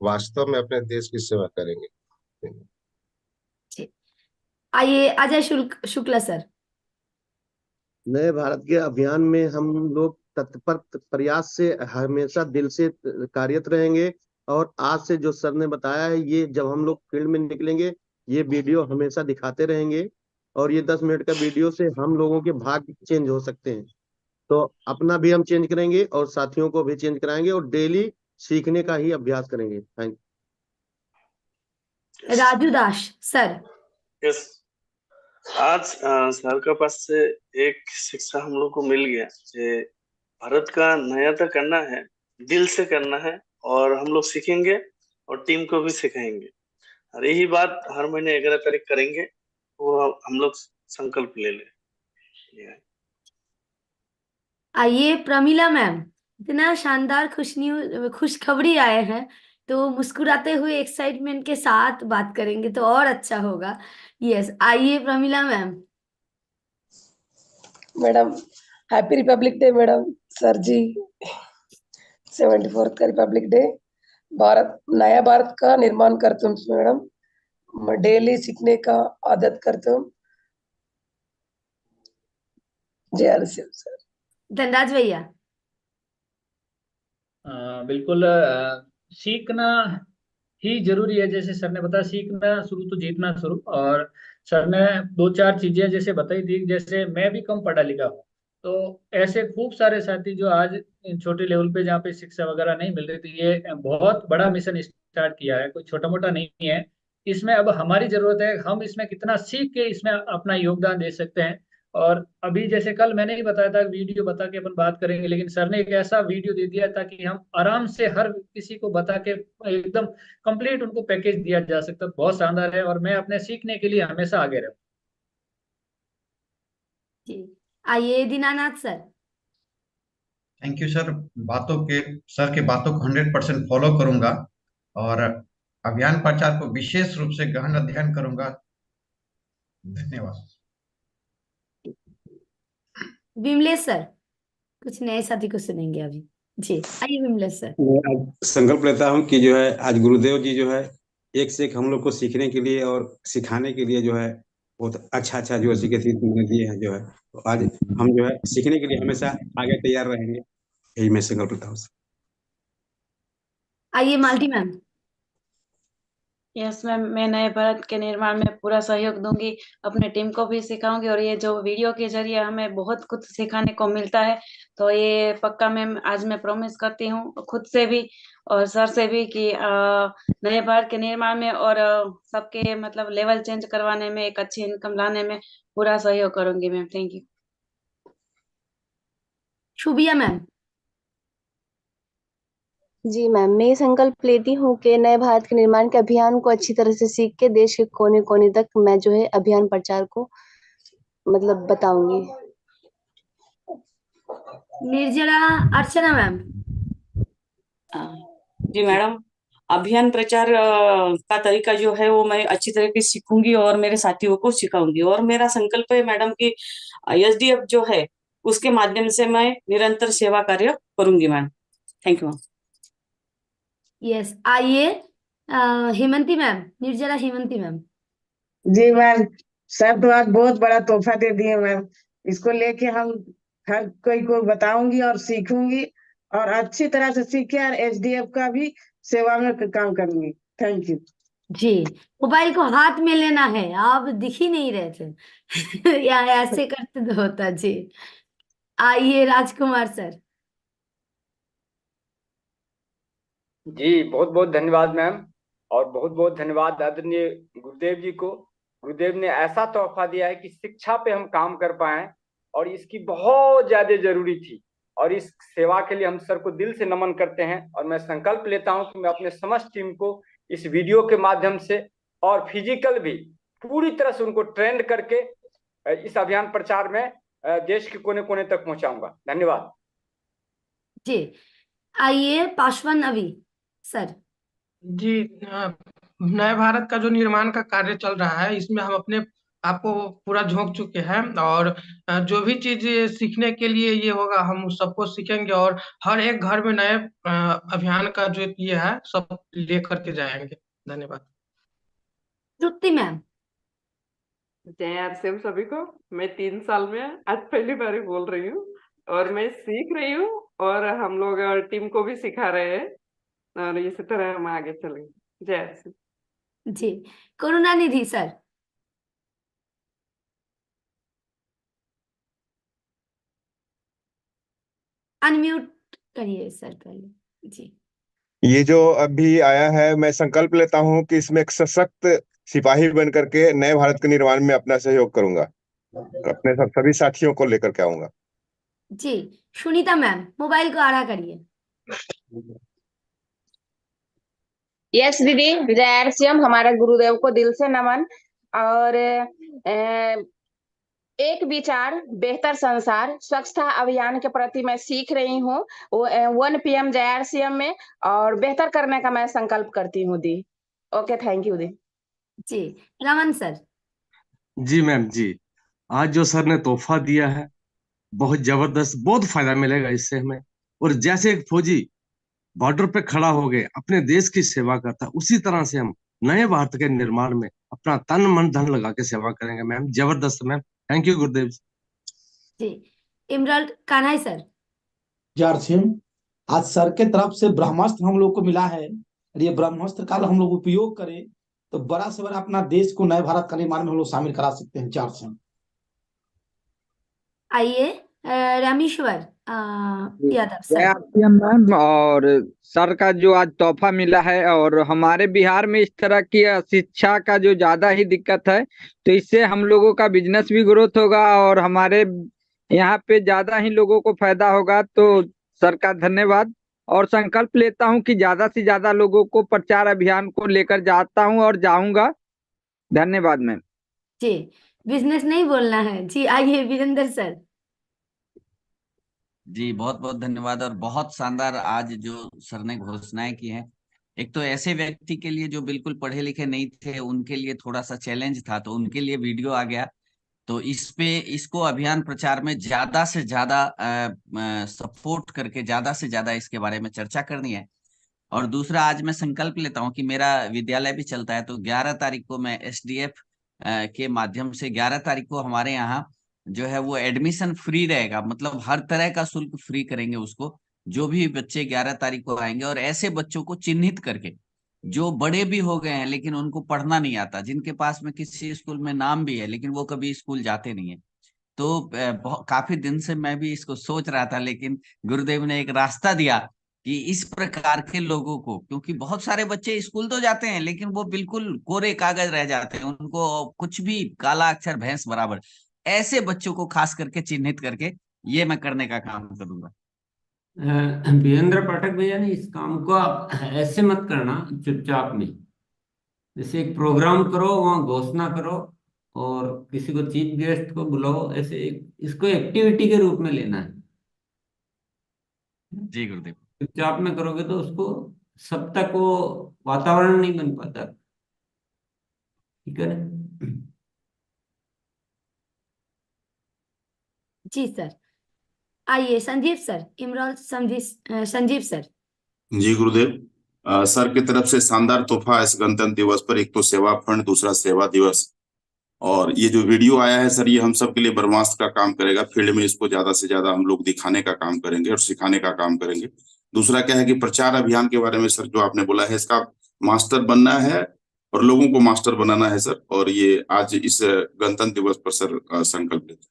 वास्तव में अपने देश की सेवा करेंगे। जी, आइए अजय शुक्ला सर। नए भारत के अभियान में हम लोग तत्पर प्रयास से हमेशा दिल से कार्यरत रहेंगे। और आज से जो सर ने बताया है, ये जब हम लोग फील्ड में निकलेंगे, ये वीडियो हमेशा दिखाते रहेंगे। और ये 10 मिनट का वीडियो से हम लोगों के भाग्य चेंज हो सकते हैं। तो अपना भी हम चेंज करेंगे और साथियों को भी चेंज कराएंगे और डेली सीखने का ही अभ्यास करेंगे। Thank Raju Das sir. Yes, आज सर के पास से एक शिक्षा हम लोग को मिल गया कि भारत का नया करना है, दिल से करना है, और हम लोग सीखेंगे और टीम को भी सिखाएंगे। और यही बात हर महीने 11 तारीख करेंगे, वो हम लोग संकल्प ले ले। आइए प्रमीला मैम, इतना शानदार खुशखबरी आए हैं, तो मुस्कुराते हुए एक्साइटमेंट के साथ बात करेंगे तो और अच्छा होगा। यस, आइए Pramila ma'am. Madam, happy Republic Day madam. Sir ji, 74th का रिपब्लिक डे। भारत, नया भारत का निर्माण करते हूँ मैडम। मैं डेली सीखने का आदत करता हूँ। जय आर सर। धनराज भैया। बिल्कुल, सीखना ही जरूरी है। जैसे सर ने बताया, सीखना शुरू तो जीतना शुरू। और सर ने 2-4 चीजें जैसे बताई थी, जैसे मैं भी कम पढ़ा लिखा हूँ, तो ऐसे खूब सारे साथी जो आज छोटे लेवल पे जहाँ पे शिक्षा वगैरह नहीं मिल रही थी, ये बहुत बड़ा मिशन स्टार्ट किया है, कोई छोटा मोटा नहीं है। इसमें अब हमारी जरूरत है, हम इसमें कितना सीख के इसमें अपना योगदान दे सकते हैं। और अभी जैसे कल मैंने ही बताया था, वीडियो बता के अपन बात करेंगे, लेकिन सर ने एक ऐसा वीडियो दे दिया ताकि हम आराम से हर किसी को बता के एकदम कंप्लीट उनको पैकेज दिया जा सकता है। बहुत शानदार है और मैं अपने सीखने के लिए हमेशा आगे रहूँ। जी, आइए Dinanath sir. Thank you sir. Sir के बातों को 100% फॉलो करूंगा और अभियान प्रचार को विशेष रूप से गहन अध्ययन करूंगा। धन्यवाद। विमलेश सर, कुछ नए साथी को सुनेंगे अभी। जी, आइए विमलेश सर। मैं आज संकल्प लेता हूँ कि जो है आज गुरुदेव जी जो है एक से एक हम लोग को सीखने के लिए और सिखाने के लिए जो है बहुत अच्छा अच्छा जो है सीखे दिए हैं जो है, तो आज हम जो है सीखने के लिए हमेशा आगे तैयार रहेंगे, यही मैं संकल्प लेता हूँ। आइए मालती मैम। यस मैम, मैं नए भारत के निर्माण में पूरा सहयोग दूंगी, अपने टीम को भी सिखाऊंगी और ये जो वीडियो के जरिए हमें बहुत कुछ सिखाने को मिलता है, तो ये पक्का मैम आज मैं प्रॉमिस करती हूँ खुद से भी और सर से भी कि नए भारत के निर्माण में और सबके मतलब लेवल चेंज करवाने में, एक अच्छी इनकम लाने में पूरा सहयोग करूंगी ma'am. Thank you. Shubhiya ma'am. जी मैम, मैं ये संकल्प लेती हूँ कि नए भारत के निर्माण के अभियान को अच्छी तरह से सीख के देश के कोने कोने तक मैं जो है अभियान प्रचार को मतलब बताऊंगी। निर्जला अर्चना मैम। जी मैडम, अभियान प्रचार का तरीका जो है वो मैं अच्छी तरीके से सीखूंगी और मेरे साथियों को सिखाऊंगी, और मेरा संकल्प है मैडम कि एसडीएफ जो है उसके माध्यम से मैं निरंतर सेवा कार्य करूंगी ma'am. Thank you ma'am. Yes, आइए हेमंती मैम, निर्जला हेमंती मैम। जी मैम, सर तो आज बहुत बड़ा तोहफा दे दिए मैम। इसको लेके हम हर कोई को बताऊंगी और सीखूंगी और अच्छी तरह से सीखे और एसडीएफ का भी सेवा में काम करूंगी। Thank you. जी, मोबाइल को हाथ में लेना है, आप दिख ही नहीं रहे थे या ऐसे करते तो होता। जी, आइए राजकुमार सर। जी बहुत बहुत धन्यवाद मैम, और बहुत बहुत धन्यवाद आदरणीय गुरुदेव जी को। गुरुदेव ने ऐसा तोहफा दिया है कि शिक्षा पे हम काम कर पाए और इसकी बहुत ज्यादा जरूरी थी, और इस सेवा के लिए हम सर को दिल से नमन करते हैं। और मैं संकल्प लेता हूं कि मैं अपने समस्त टीम को इस वीडियो के माध्यम से और फिजिकल भी पूरी तरह से उनको ट्रेंड करके इस अभियान प्रचार में देश के कोने कोने तक पहुंचाऊंगा। धन्यवाद। जी, आइए पासवान अभी सर। जी, नए भारत का जो निर्माण का कार्य चल रहा है, इसमें हम अपने आपको पूरा झोंक चुके हैं और जो भी चीज सीखने के लिए ये होगा हम सबको सीखेंगे और हर एक घर में नए अभियान का जो ये है सब लेकर के जाएंगे। धन्यवाद। श्रुति मैम। जय आरसीएम सभी को। मैं 3 साल में आज पहली बार बोल रही हूँ और मैं सीख रही हूँ और हम लोग टीम को भी सिखा रहे हैं और इसी तरह हम आगे चलेंगे। जय आरसीएम। जी, करुणानिधि सर। अनम्यूट करिए सर पहले। जी, ये जो अभी आया है, मैं संकल्प लेता हूं कि इसमें एक सशक्त सिपाही बन करके नए भारत के निर्माण में अपना सहयोग करूंगा, अपने सभी साथियों को लेकर के आऊंगा। जी, सुनीता मैम, मोबाइल को आड़ा करिए। यस दीदी, विजय आरसीएम, हमारे गुरुदेव को दिल से नमन। और एक विचार बेहतर संसार स्वच्छता अभियान के प्रति मैं सीख रही हूँ 1 PM जय आरसीएम में, और बेहतर करने का मैं संकल्प करती हूँ दी। ओके, थैंक यू दी। जी, रमन सर। जी मैम जी, आज जो सर ने तोहफा दिया है बहुत जबरदस्त, बहुत फायदा मिलेगा इससे हमें। और जैसे एक फौजी बॉर्डर पे खड़ा हो गए अपने देश की सेवा करता है, उसी तरह से हम नए भारत के निर्माण में अपना तन मन धन लगा के सेवा करेंगे मैम। जबरदस्त ma'am, thank you Gurudev ji. Imran Kanhai sir. RCM, आज सर के तरफ से ब्रह्मास्त्र हम लोग को मिला है और ये ब्रह्मास्त्र का हम लोग उपयोग करें तो बड़ा से बड़ा अपना देश को नए भारत का निर्माण में हम लोग शामिल करा सकते हैं। आरसीएम। आइए रामेश्वर यादव जय सर। ASEAN ma'am. और सर का जो आज तोहफा मिला है, और हमारे बिहार में इस तरह की शिक्षा का जो ज्यादा ही दिक्कत है, तो इससे हम लोगों का बिजनेस भी ग्रोथ होगा और हमारे यहाँ पे ज्यादा ही लोगों को फायदा होगा। तो सर का धन्यवाद, और संकल्प लेता हूँ कि ज्यादा से ज्यादा लोगों को प्रचार अभियान को लेकर जाता हूँ और जाऊंगा। धन्यवाद मैम। जी, बिजनेस नहीं बोलना है जी। आइए वीरेंद्र सर। जी बहुत बहुत धन्यवाद। और बहुत शानदार आज जो सर ने घोषणाएं की हैं, एक तो ऐसे व्यक्ति के लिए जो बिल्कुल पढ़े लिखे नहीं थे, उनके लिए थोड़ा सा चैलेंज था, तो उनके लिए वीडियो आ गया। तो इसको अभियान प्रचार में ज्यादा से ज्यादा सपोर्ट करके ज्यादा से ज्यादा इसके बारे में चर्चा करनी है। और दूसरा, आज मैं संकल्प लेता हूं कि मेरा विद्यालय भी चलता है, तो 11 तारीख को मैं एसडीएफ के माध्यम से 11 तारीख को हमारे यहाँ जो है वो एडमिशन फ्री रहेगा, मतलब हर तरह का शुल्क फ्री करेंगे उसको। जो भी बच्चे 11 तारीख को आएंगे, और ऐसे बच्चों को चिन्हित करके जो बड़े भी हो गए हैं लेकिन उनको पढ़ना नहीं आता, जिनके पास में किसी स्कूल में नाम भी है लेकिन वो कभी स्कूल जाते नहीं है। तो काफी दिन से मैं भी इसको सोच रहा था, लेकिन गुरुदेव ने एक रास्ता दिया कि इस प्रकार के लोगों को, क्योंकि बहुत सारे बच्चे स्कूल तो जाते हैं लेकिन वो बिल्कुल कोरे कागज रह जाते हैं, उनको कुछ भी काला अक्षर भैंस बराबर, ऐसे बच्चों को खास करके चिन्हित करके ये मैं करने का काम करूंगा। वीरेंद्र पाठक भैया ने इस काम को आप ऐसे मत करना चुपचाप में, जैसे एक प्रोग्राम करो, वहाँ घोषणा करो और किसी को चीफ गेस्ट को बुलाओ, ऐसे इसको एक्टिविटी के रूप में लेना है। जी गुरुदेव। चुपचाप में करोगे तो उसको सब तक वो वातावरण नहीं बन पाता। ठीक है ना? जी सर। आइए संजीव सर, इमरान संजीव सर। जी गुरुदेव। सर की तरफ से शानदार तोहफा इस गणतंत्र दिवस पर, एक तो सेवा फंड, दूसरा सेवा दिवस। और ये जो वीडियो आया है सर, ये हम सब के लिए ब्रह्मास्त्र का काम करेगा। फील्ड में इसको ज्यादा से ज्यादा हम लोग दिखाने का काम करेंगे और सिखाने का काम करेंगे। दूसरा क्या है कि प्रचार अभियान के बारे में सर जो आपने बोला है, इसका मास्टर बनना है और लोगों को मास्टर बनाना है सर। और ये आज इस गणतंत्र दिवस पर सर संकल्प लेते हैं।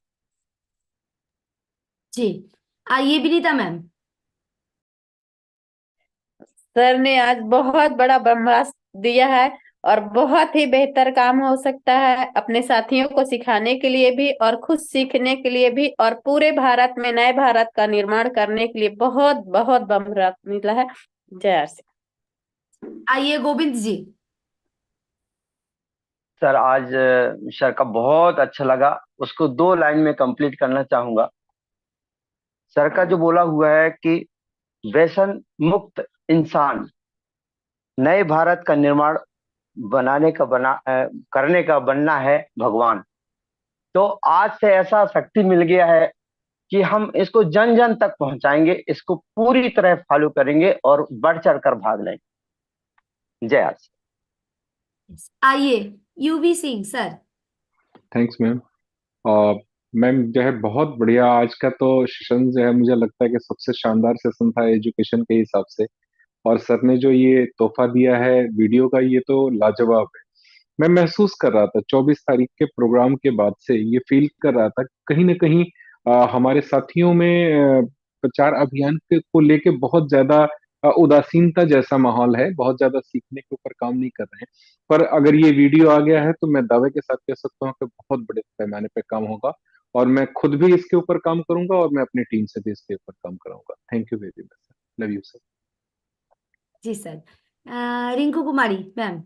जी, आइए विनीता मैम। सर ने आज बहुत बड़ा ब्रह्मास्त्र दिया है और बहुत ही बेहतर काम हो सकता है अपने साथियों को सिखाने के लिए भी और खुद सीखने के लिए भी, और पूरे भारत में नए भारत का निर्माण करने के लिए बहुत बहुत ब्रह्मास्त्र मिला है। जय आरसी। आइए गोविंद जी। सर आज सर का बहुत अच्छा लगा, उसको 2 लाइन में कंप्लीट करना चाहूंगा। सर का जो बोला हुआ है कि व्यसन मुक्त इंसान नए भारत का निर्माण करने का बनना है भगवान। तो आज से ऐसा शक्ति मिल गया है कि हम इसको जन जन तक पहुंचाएंगे, इसको पूरी तरह फॉलो करेंगे और बढ़ चढ़ कर भाग लेंगे। जय आरसी। आइए UV Singh sir. Thanks ma'am. Ma'am जो है बहुत बढ़िया, आज का तो सेशन जो है मुझे लगता है कि सबसे शानदार सेशन था एजुकेशन के हिसाब से। और सर ने जो ये तोहफा दिया है वीडियो का, ये तो लाजवाब है। मैं महसूस कर रहा था 24 तारीख के प्रोग्राम के बाद से, ये फील कर रहा था कहीं ना कहीं हमारे साथियों में प्रचार अभियान को लेके बहुत ज्यादा उदासीनता जैसा माहौल है, बहुत ज्यादा सीखने के ऊपर काम नहीं कर रहे हैं। पर अगर ये वीडियो आ गया है तो मैं दावे के साथ कह सकता हूँ कि बहुत बड़े पैमाने पे काम होगा, और मैं खुद भी इसके ऊपर काम करूंगा और मैं अपनी टीम से भी इसके ऊपर काम कराऊंगा। Thank you very much sir, love you sir. जी sir. Rinku Kumari ma'am.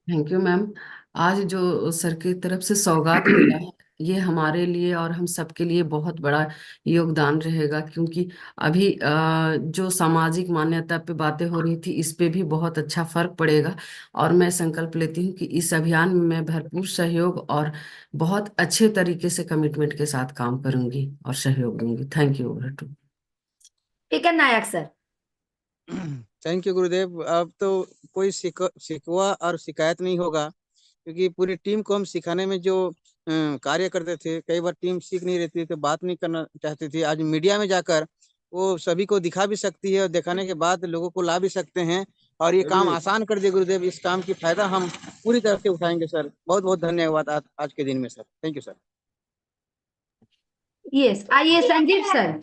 Thank you ma'am. आज जो सर की तरफ से सौगात मिला है, ये हमारे लिए और हम सबके लिए बहुत बड़ा योगदान रहेगा, क्योंकि अभी जो सामाजिक मान्यता पे बातें हो रही थी, इस पे भी बहुत अच्छा फर्क पड़ेगा। और मैं संकल्प लेती हूँ कि इस अभियान में मैं भरपूर सहयोग और बहुत अच्छे तरीके से कमिटमेंट के साथ काम करूंगी और सहयोग दूंगी। Thank you too. ठीक है नायक सर। थैंक यू गुरुदेव। अब तो कोई शिकवा और शिकायत नहीं होगा, क्योंकि पूरी टीम को हम सिखाने में जो कार्य करते थे, कई बार टीम सीख नहीं रहती थी तो बात नहीं करना चाहती थी। आज मीडिया में जाकर वो सभी को दिखा भी सकती है और दिखाने के बाद लोगों को ला भी सकते हैं, और ये काम आसान कर दिए गुरुदेव। इस काम की फायदा हम पूरी तरह से उठाएंगे सर। बहुत बहुत धन्यवाद आज के दिन में sir. Thank you sir. Yes, आइए संजीव सर।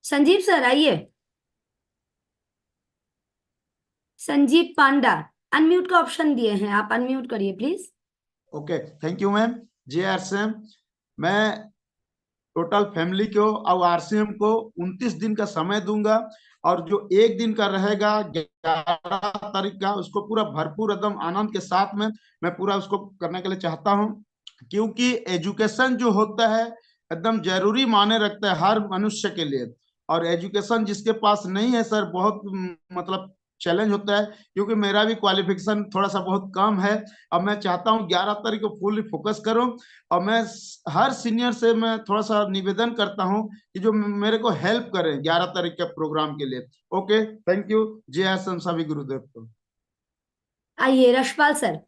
संजीव सर आइए। संजीव पांडा, अनम्यूट का ऑप्शन दिए हैं, आप अनम्यूट करिए please. Okay, thank you ma'am. J RCM, मैं टोटल फैमिली को और आरसीएम को 29 दिन का समय दूंगा, और जो एक दिन का रहेगा 11 तारीख का, उसको पूरा भरपूर एकदम आनंद के साथ में मैं पूरा उसको करने के लिए चाहता हूं, क्योंकि एजुकेशन जो होता है एकदम जरूरी मायने रखता है हर मनुष्य के लिए। और एजुकेशन जिसके पास नहीं है सर, बहुत मतलब चैलेंज होता है, क्योंकि मेरा भी क्वालिफिकेशन थोड़ा सा बहुत कम है। अब मैं चाहता हूं 11 तारीख को फुल्ली फोकस करूं, और मैं हर सीनियर से मैं थोड़ा सा निवेदन करता हूं कि जो मेरे को हेल्प करें 11 तारीख के प्रोग्राम के लिए। Okay, thank you. जय आसम सभी गुरुदेव को। आइए रशपाल सर।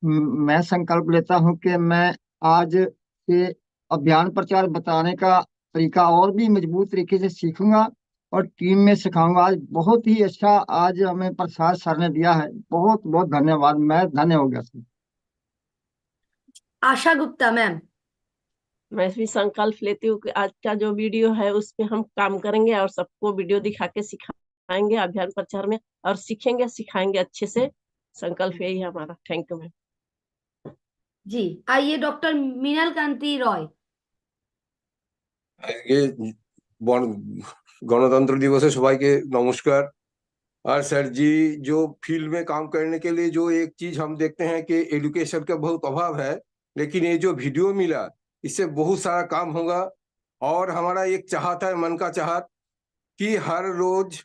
मैं संकल्प लेता हूं कि मैं आज से अभियान प्रचार बताने का तरीका और भी मजबूत तरीके से सीखूंगा और टीम में सिखाऊंगा। आज बहुत ही अच्छा आज हमें प्रसाद सर ने दिया है, बहुत बहुत धन्यवाद। मैं धन्य हो गया सर। आशा गुप्ता मैम। मैं भी संकल्प लेती हूँ कि आज का जो वीडियो है उस पे हम काम करेंगे और सबको वीडियो दिखा के सिखाएंगे अभियान प्रचार में, और सीखेंगे सिखाएंगे अच्छे से। संकल्प यही है हमारा। Thank you ma'am. जी आइए डॉक्टर मीनल कांति रॉय। গণতন্ত্র দিবসে সবাইকে নমস্কার। और सर जी, जो फील्ड में काम करने के लिए जो एक चीज हम देखते हैं कि एजुकेशन का बहुत अभाव है, लेकिन ये जो वीडियो मिला इससे बहुत सारा काम होगा। और हमारा एक चाहत है, मन का चाहत, कि हर रोज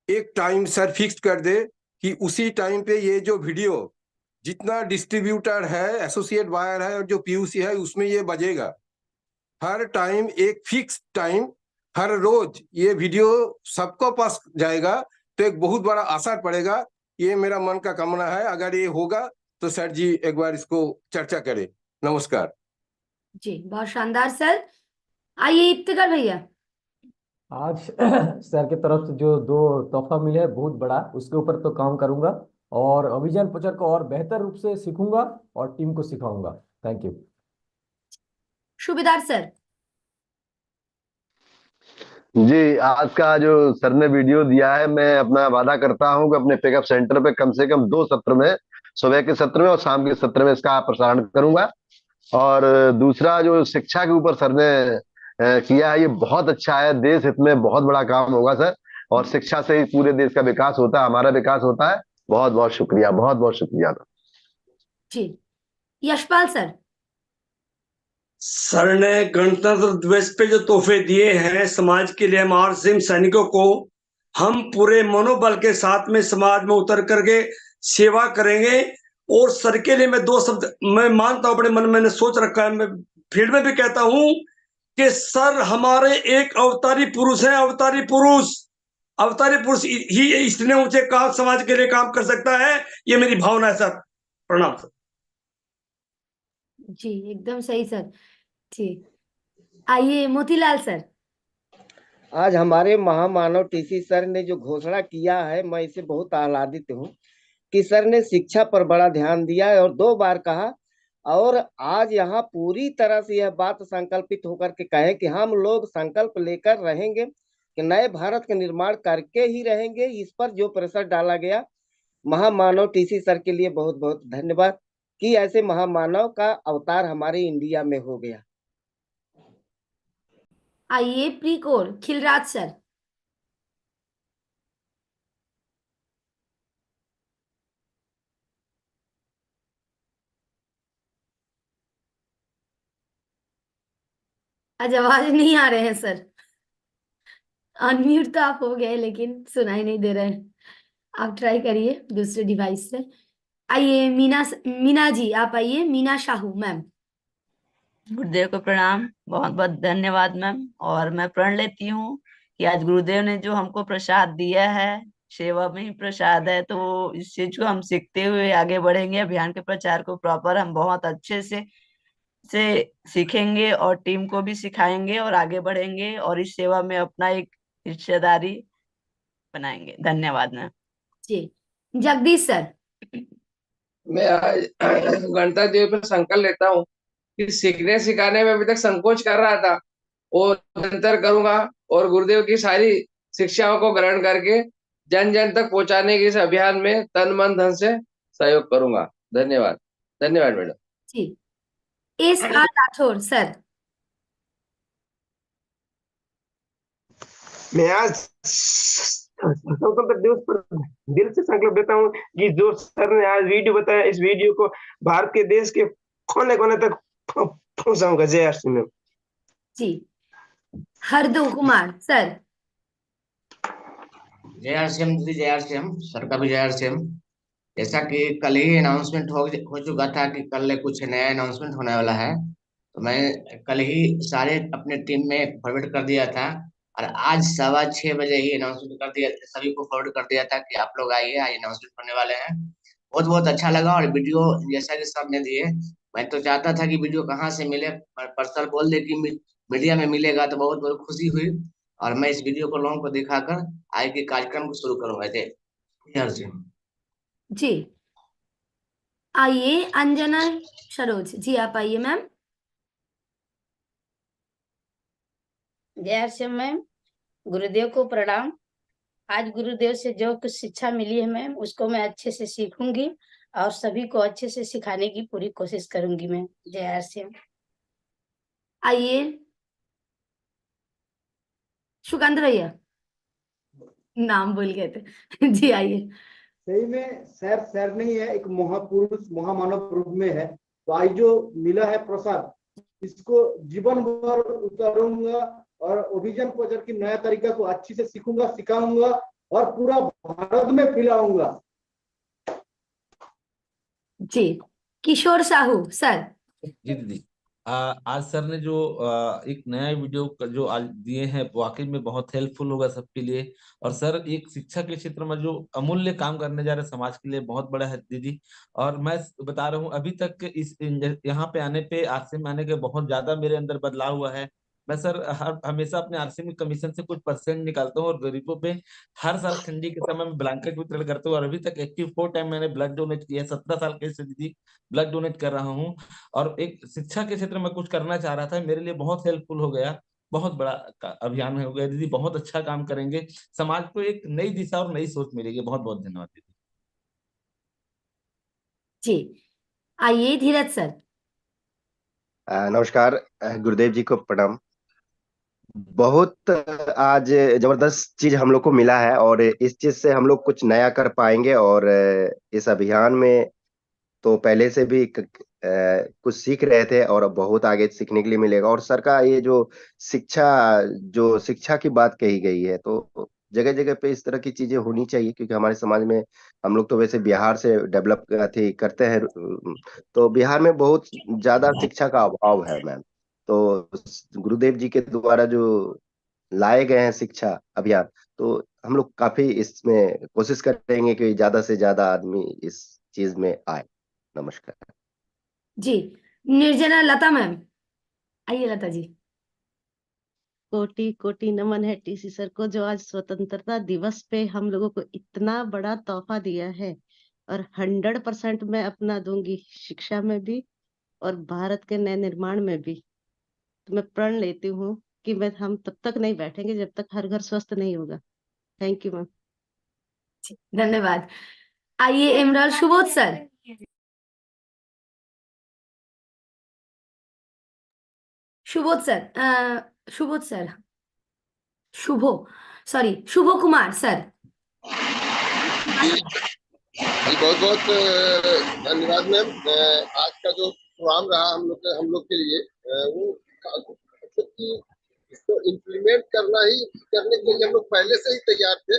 एक टाइम सर फिक्स कर दे कि उसी टाइम पे ये जो वीडियो जितना डिस्ट्रीब्यूटर है, एसोसिएट वायर है और जो पीयूसी है उसमें ये बजेगा। हर टाइम एक फिक्स टाइम, हर रोज ये वीडियो सबको पास जाएगा तो एक बहुत बड़ा असर पड़ेगा। ये मेरा मन का कामना है। अगर ये होगा तो सर जी एक बार इसको चर्चा करें। नमस्कार जी, बहुत शानदार सर। आइए इफ्तिकार भैया। आज सर की तरफ से जो 2 तोहफा मिले है बहुत बड़ा, उसके ऊपर तो काम करूंगा और अभियान प्रचार को और बेहतर रूप से सीखूंगा और टीम को सिखाऊंगा। Thank you. सूबेदार सर। जी, आज का जो सर ने वीडियो दिया है, मैं अपना वादा करता हूं कि अपने पिकअप सेंटर पे कम से कम 2 सत्र में, सुबह के सत्र में और शाम के सत्र में इसका प्रसारण करूंगा। और दूसरा जो शिक्षा के ऊपर सर ने किया है, ये बहुत अच्छा है। देश हित में बहुत बड़ा काम होगा सर, और शिक्षा से ही पूरे देश का विकास होता है, हमारा विकास होता है। बहुत बहुत शुक्रिया, बहुत बहुत शुक्रिया। जी यशपाल सर। सर ने गणतंत्र दिवस पे जो तोहफे दिए हैं समाज के लिए, हमारे सिम सैनिकों को, हम पूरे मनोबल के साथ में समाज में उतर करके सेवा करेंगे। और सर के लिए मैं 2 शब्द मैं मानता हूं, अपने मन में मैंने सोच रखा है, मैं फील्ड में भी कहता हूं कि सर हमारे एक अवतारी पुरुष हैं। अवतारी पुरुष ही इतने ऊंचे काम समाज के लिए काम कर सकता है। ये मेरी भावना है सर। प्रणाम सर। जी एकदम सही सर। जी आइए मोतीलाल सर। आज हमारे महामानव टीसी सर ने जो घोषणा किया है, मैं इसे बहुत आह्लादित हूँ कि सर ने शिक्षा पर बड़ा ध्यान दिया है और 2 बार कहा। और आज यहाँ पूरी तरह से यह बात संकल्पित होकर के कहे कि हम लोग संकल्प लेकर रहेंगे कि नए भारत का निर्माण करके ही रहेंगे। इस पर जो प्रेशर डाला गया, महामानव टीसी सर के लिए बहुत बहुत धन्यवाद कि ऐसे महामानव का अवतार हमारे इंडिया में हो गया। आइए प्रीकोर खिलराज सर। आज आवाज नहीं आ रहे हैं सर। अनम्यूट तो आप हो गए लेकिन सुनाई नहीं दे रहे हैं। आप ट्राई करिए दूसरे डिवाइस से। आइए मीना जी, आप आइए। मीना शाहू मैम। गुरुदेव को प्रणाम, बहुत बहुत धन्यवाद मैम। और मैं प्रण लेती हूँ कि आज गुरुदेव ने जो हमको प्रसाद दिया है, सेवा में ही प्रसाद है, तो इस चीज को हम सीखते हुए आगे बढ़ेंगे। अभियान के प्रचार को प्रॉपर हम बहुत अच्छे से से सीखेंगे और टीम को भी सिखाएंगे और आगे बढ़ेंगे और इस सेवा में अपना एक हिस्सेदारी बनाएंगे। धन्यवाद मैम। जी जगदीश सर। मैं आज गणतंत्र दिवस पर संकल्प लेता हूँ कि सीखने सिखाने में अभी तक संकोच कर रहा था और निरंतर करूंगा और गुरुदेव की सारी शिक्षाओं को ग्रहण करके जन जन तक पहुंचाने के इस अभियान में तन मन धन से सहयोग करूंगा। धन्यवाद। धन्यवाद madam. G S R Rathore sir. मैं आज स्वतंत्रता दिवस पर दिल से संकल्प लेता हूँ कि जो सर ने आज वीडियो बताया, इस वीडियो को भारत के देश के कोने कोने तक पहुंचाऊंगा। जय आर सी मैम। जी हरदू कुमार सर। जय आर सी एम दीदी, जय आर सी एम सर का भी जय आर सी एम। जैसा कि कल ही अनाउंसमेंट हो चुका था कि कल कुछ नया अनाउंसमेंट होने वाला है, तो मैं कल ही सारे अपने टीम में फॉरवर्ड कर दिया था और आज 6:15 बजे ही अनाउंसमेंट कर दिया, सभी को फॉरवर्ड कर दिया था कि आप लोग आइए, आज अनाउंसमेंट होने वाले हैं। बहुत बहुत अच्छा लगा और वीडियो जैसा कि सबने दिए, मैं तो चाहता था कि वीडियो कहाँ से मिले, पर सर बोल दे कि मीडिया में मिलेगा, तो बहुत बहुत खुशी हुई और मैं इस वीडियो को लोगों को दिखाकर आगे के कार्यक्रम को शुरू करूंगा। जी आइए अंजना सरोज जी, आप आइए मैम। जय आर सी एम मैम, गुरुदेव को प्रणाम। आज गुरुदेव से जो कुछ शिक्षा मिली है मैम, उसको मैं अच्छे से सीखूंगी और सभी को अच्छे से सिखाने की पूरी कोशिश करूंगी मैम। जय आर सी एम। आइए सुकांत भैया, नाम भूल गए थे जी आइए। सही में सर नहीं है, एक महापुरुष महामानव रूप में है। तो आज जो मिला है प्रसाद, इसको जीवन भर उतारूंगा और अभियान प्रचार की नया तरीका को अच्छी से सीखूंगा, सिखाऊंगा और पूरा भारत में फैलाऊंगा। जी किशोर साहू सर। जी दीदी, आज सर ने जो एक नया वीडियो जो आज दिए हैं, वाकई में बहुत हेल्पफुल होगा सबके लिए। और सर एक शिक्षा के क्षेत्र में जो अमूल्य काम करने जा रहे हैं समाज के लिए, बहुत बड़ा है दीदी। और मैं बता रहा हूँ, अभी तक इस यहाँ पे आने पे, आरसीएम में आने के बहुत ज्यादा मेरे अंदर बदलाव हुआ है। मैं सर हमेशा अपने आरसीएम कमीशन से कुछ परसेंट निकालता हूँ और गरीबों पे हर साल ठंडी के समय में ब्लैंकेट वितरण करता हूँ। और अभी तक 84 टाइम मैंने ब्लड डोनेट किया है, 17 साल के से दीदी ब्लड डोनेट कर रहा हूँ। और एक शिक्षा के क्षेत्र में कुछ करना चाह रहा था, मेरे लिए बहुत हेल्पफुल हो गया, बहुत बड़ा अभियान हो गया दीदी। बहुत अच्छा काम करेंगे, समाज को एक नई दिशा और नई सोच मिलेगी। बहुत बहुत धन्यवाद दीदी। जी आइए धीरज सर। नमस्कार, गुरुदेव जी को प्रणाम। बहुत आज जबरदस्त चीज हम लोग को मिला है और इस चीज से हम लोग कुछ नया कर पाएंगे। और इस अभियान में तो पहले से भी कुछ सीख रहे थे और बहुत आगे सीखने के लिए मिलेगा। और सर का ये जो शिक्षा की बात कही गई है, तो जगह जगह पे इस तरह की चीजें होनी चाहिए, क्योंकि हमारे समाज में हम लोग तो वैसे बिहार से डेवलप करते हैं, तो बिहार में बहुत ज्यादा शिक्षा का अभाव है मैम। तो गुरुदेव जी के द्वारा जो लाए गए हैं शिक्षा अभियान, तो हम लोग काफी इसमें कोशिश करेंगे कि ज्यादा से ज्यादा आदमी इस चीज में आए। नमस्कार जी निर्जना लता मैम, आइए लता जी। कोटि कोटि नमन है टीसी सर को, जो आज स्वतंत्रता दिवस पे हम लोगों को इतना बड़ा तोहफा दिया है। और 100% मैं अपना दूंगी, शिक्षा में भी और भारत के नए निर्माण में भी। तो मैं प्रण लेती हूँ कि हम तब तक नहीं बैठेंगे जब तक हर घर स्वस्थ नहीं होगा। Thank you ma'am. धन्यवाद। आइए इमरान सुबोध सर। शुभो कुमार सर। बहुत बहुत धन्यवाद मैम। आज का जो प्रोग्राम रहा हम लोग के लिए, वो इसको इम्प्लीमेंट करने के लिए हम लोग पहले से ही तैयार थे,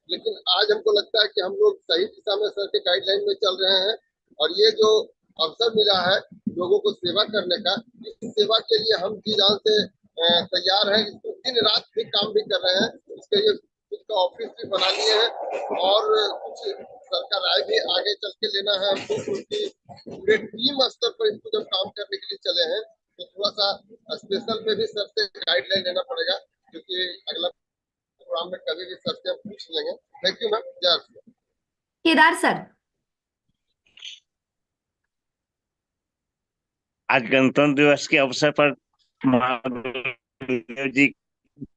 लेकिन आज हमको लगता है कि हम लोग सही दिशा में सर के गाइडलाइन में चल रहे हैं। और ये जो अवसर मिला है लोगों को सेवा करने का, इस सेवा के लिए हम जी जान से तैयार हैं। इसको दिन रात भी काम भी कर रहे हैं। इसके लिए खुद का ऑफिस भी बना लिए हैं और कुछ सर का राय भी आगे चल के लेना है हमको, क्योंकि पूरे टीम स्तर पर इनको जब काम करने के लिए चले हैं तो थोड़ा सा स्पेशल में भी सर से गाइडलाइन लेना पड़ेगा, क्योंकि अगला प्रोग्राम में कभी भी सर से हम पूछ लेंगे। Thank you ma'am. जय श्री राम। केदार सर। आज गणतंत्र दिवस के अवसर पर महादेव जी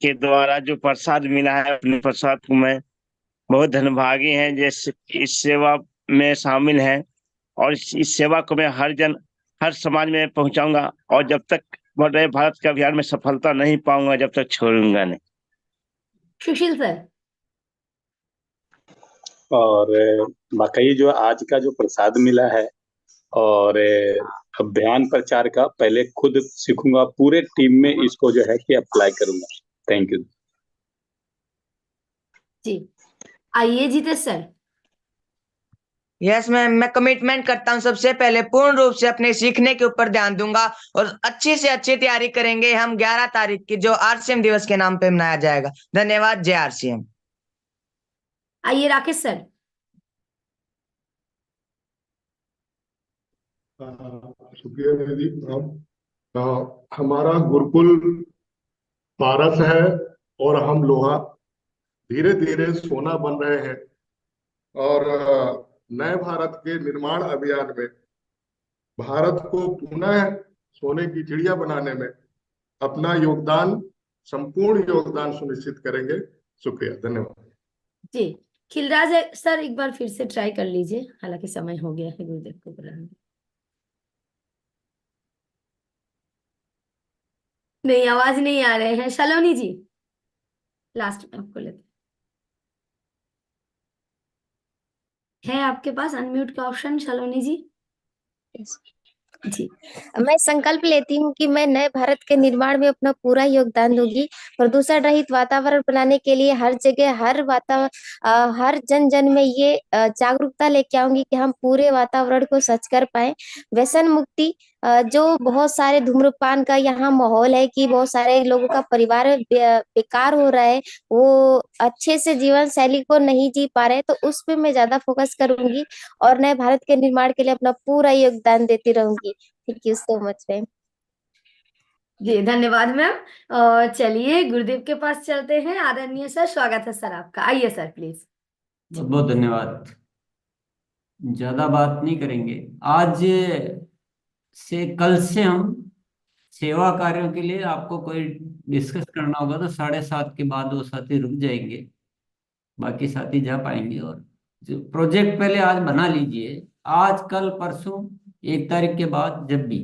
के द्वारा जो प्रसाद मिला है, अपने प्रसाद को मैं बहुत धन्यभागी हैं जैसे इस सेवा में शामिल हैं, और इस सेवा को मैं हर समाज में पहुंचाऊंगा, और जब तक बड़े भारत के अभियान में सफलता नहीं पाऊंगा जब तक छोड़ूंगा नहीं। सुशील सर। और वाकई जो आज का जो प्रसाद मिला है और अभियान प्रचार का पहले खुद सीखूंगा, पूरे टीम में इसको जो है कि अप्लाई करूंगा। थैंक यू जी। आइए जीतेश सर। यस मैम, मैं कमिटमेंट करता हूँ सबसे पहले पूर्ण रूप से अपने सीखने के ऊपर ध्यान दूंगा और अच्छी से अच्छी तैयारी करेंगे हम 11 तारीख की जो आरसीएम दिवस के नाम पे मनाया जाएगा। धन्यवाद। जय आरसीएम। आइए राकेश सर। शुक्रिया दीदी। हमारा गुरुकुल पारस है और हम लोहा धीरे धीरे सोना बन रहे हैं, और नए भारत के निर्माण अभियान में भारत को पुनः सोने की चिड़िया बनाने में अपना योगदान, संपूर्ण योगदान सुनिश्चित करेंगे। शुक्रिया, धन्यवाद जी। खिलराज सर एक बार फिर से ट्राई कर लीजिए, हालांकि समय हो गया है गुरुदेव को बुलाने। नहीं, आवाज नहीं आ रहे हैं। सलोनी जी लास्ट में आपको लेते है आपके पास अनम्यूट का ऑप्शन। सलोनी जी जी। मैं संकल्प लेती हूँ कि मैं नए भारत के निर्माण में अपना पूरा योगदान दूंगी। प्रदूषण रहित वातावरण बनाने के लिए हर जगह हर जन जन में ये जागरूकता लेके आऊंगी कि हम पूरे वातावरण को स्वच्छ कर पाए। व्यसन मुक्ति, जो बहुत सारे धूम्रपान का यहाँ माहौल है कि बहुत सारे लोगों का परिवार बेकार हो रहा है, वो अच्छे से जीवन शैली को नहीं जी पा रहे, तो उस पे मैं ज्यादा फोकस करूंगी और नए भारत के निर्माण के लिए अपना पूरा योगदान देती रहूंगी। Thank you so much ma'am. जी धन्यवाद मैम। और चलिए गुरुदेव के पास चलते हैं। आदरणीय सर, स्वागत है सर आपका। आइए सर प्लीज। बहुत बहुत धन्यवाद। ज्यादा बात नहीं करेंगे। आज से कल से हम सेवा कार्यों के लिए आपको कोई डिस्कस करना होगा तो 7:30 के बाद वो साथी रुक जाएंगे, बाकी साथी जा पाएंगे। और जो प्रोजेक्ट पहले आज बना लीजिए, आज कल परसों 1 तारीख के बाद, जब भी,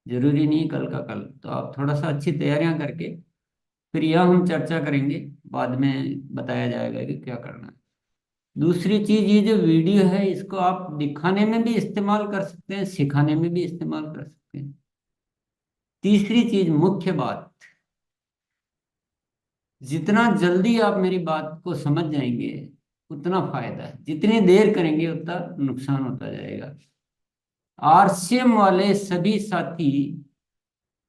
जरूरी नहीं कल का कल, तो आप थोड़ा सा अच्छी तैयारियां करके फिर यह हम चर्चा करेंगे, बाद में बताया जाएगा कि क्या करना है। दूसरी चीज, ये जो वीडियो है इसको आप दिखाने में भी इस्तेमाल कर सकते हैं, सिखाने में भी इस्तेमाल कर सकते हैं। तीसरी चीज, मुख्य बात, जितना जल्दी आप मेरी बात को समझ जाएंगे उतना फायदा है, जितनी देर करेंगे उतना नुकसान होता जाएगा। आरसीएम वाले सभी साथी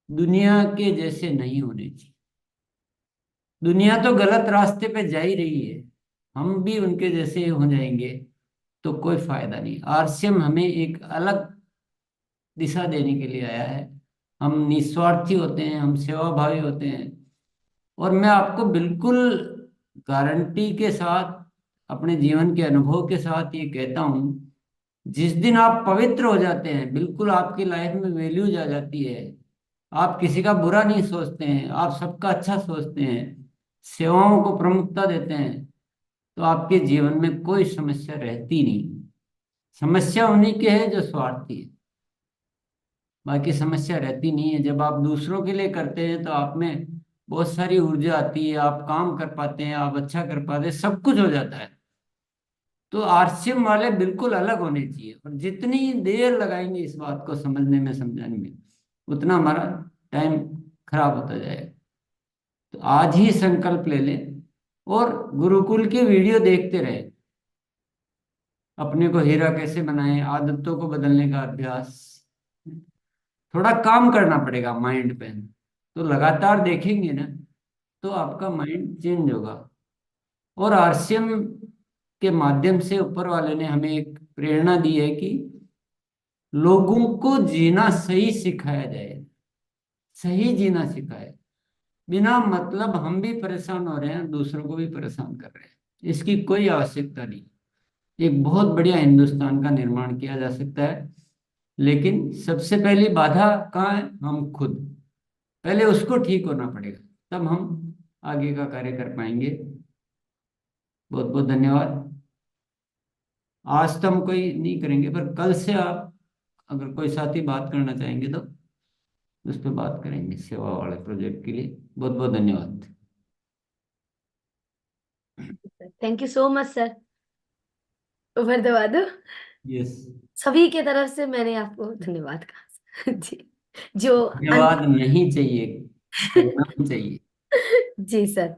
दुनिया के जैसे नहीं होने चाहिए। दुनिया तो गलत रास्ते पे जा ही रही है, हम भी उनके जैसे हो जाएंगे तो कोई फायदा नहीं। आरसीएम हमें एक अलग दिशा देने के लिए आया है। हम निस्वार्थी होते हैं, हम सेवाभावी होते हैं, और मैं आपको बिल्कुल गारंटी के साथ, अपने जीवन के अनुभव के साथ ये कहता हूँ, जिस दिन आप पवित्र हो जाते हैं, बिल्कुल आपकी लाइफ में वैल्यूज आ जाती है, आप किसी का बुरा नहीं सोचते हैं, आप सबका अच्छा सोचते हैं, सेवाओं को प्रमुखता देते हैं, तो आपके जीवन में कोई समस्या रहती नहीं। समस्या उन्हीं के है जो स्वार्थी है, बाकी समस्या रहती नहीं है। जब आप दूसरों के लिए करते हैं तो आप में बहुत सारी ऊर्जा आती है, आप काम कर पाते हैं, आप अच्छा कर पाते हैं, सब कुछ हो जाता है। तो आरसीएम वाले बिल्कुल अलग होने चाहिए, और जितनी देर लगाएंगे इस बात को समझने में, समझाने में, उतना हमारा टाइम खराब होता जाएगा। तो आज ही संकल्प ले लें और गुरुकुल की वीडियो देखते रहे। अपने को हीरा कैसे बनाएं, आदतों को बदलने का अभ्यास, थोड़ा काम करना पड़ेगा माइंड पे, तो लगातार देखेंगे ना तो आपका माइंड चेंज होगा। और आरसीएम के माध्यम से ऊपर वाले ने हमें एक प्रेरणा दी है कि लोगों को जीना सही सिखाया जाए, सही जीना सिखाए। बिना मतलब हम भी परेशान हो रहे हैं, दूसरों को भी परेशान कर रहे हैं, इसकी कोई आवश्यकता नहीं। एक बहुत बढ़िया हिंदुस्तान का निर्माण किया जा सकता है, लेकिन सबसे पहली बाधा कहाँ है? हम खुद। पहले उसको ठीक होना पड़ेगा, तब हम आगे का कार्य कर पाएंगे। बहुत बहुत धन्यवाद। आज तो हम कोई नहीं करेंगे, पर कल से आप अगर कोई साथी बात करना चाहेंगे तो उस पर बात करेंगे सेवा वाले प्रोजेक्ट के लिए। बहुत बहुत धन्यवाद। Thank you so much sir. Over दबा दो। यस, सभी के तरफ से मैंने आपको धन्यवाद कहा जी। जो धन्यवाद नहीं चाहिए, प्रणाम चाहिए। जी सर।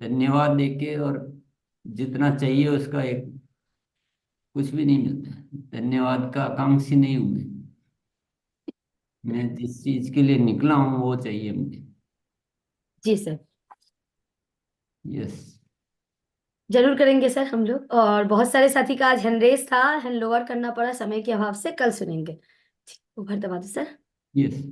धन्यवाद देके और जितना चाहिए उसका एक कुछ भी नहीं मिलता। धन्यवाद का आकांक्षी नहीं हूं मैं जिस चीज के लिए निकला हूं वो चाहिए मुझे। जी सर, यस, जरूर करेंगे सर हम लोग। और बहुत सारे साथी का आज हैंड था, हैंड लोअर करना पड़ा समय के अभाव से। कल सुनेंगे। जी, ऊपर दबा दो सर। यस।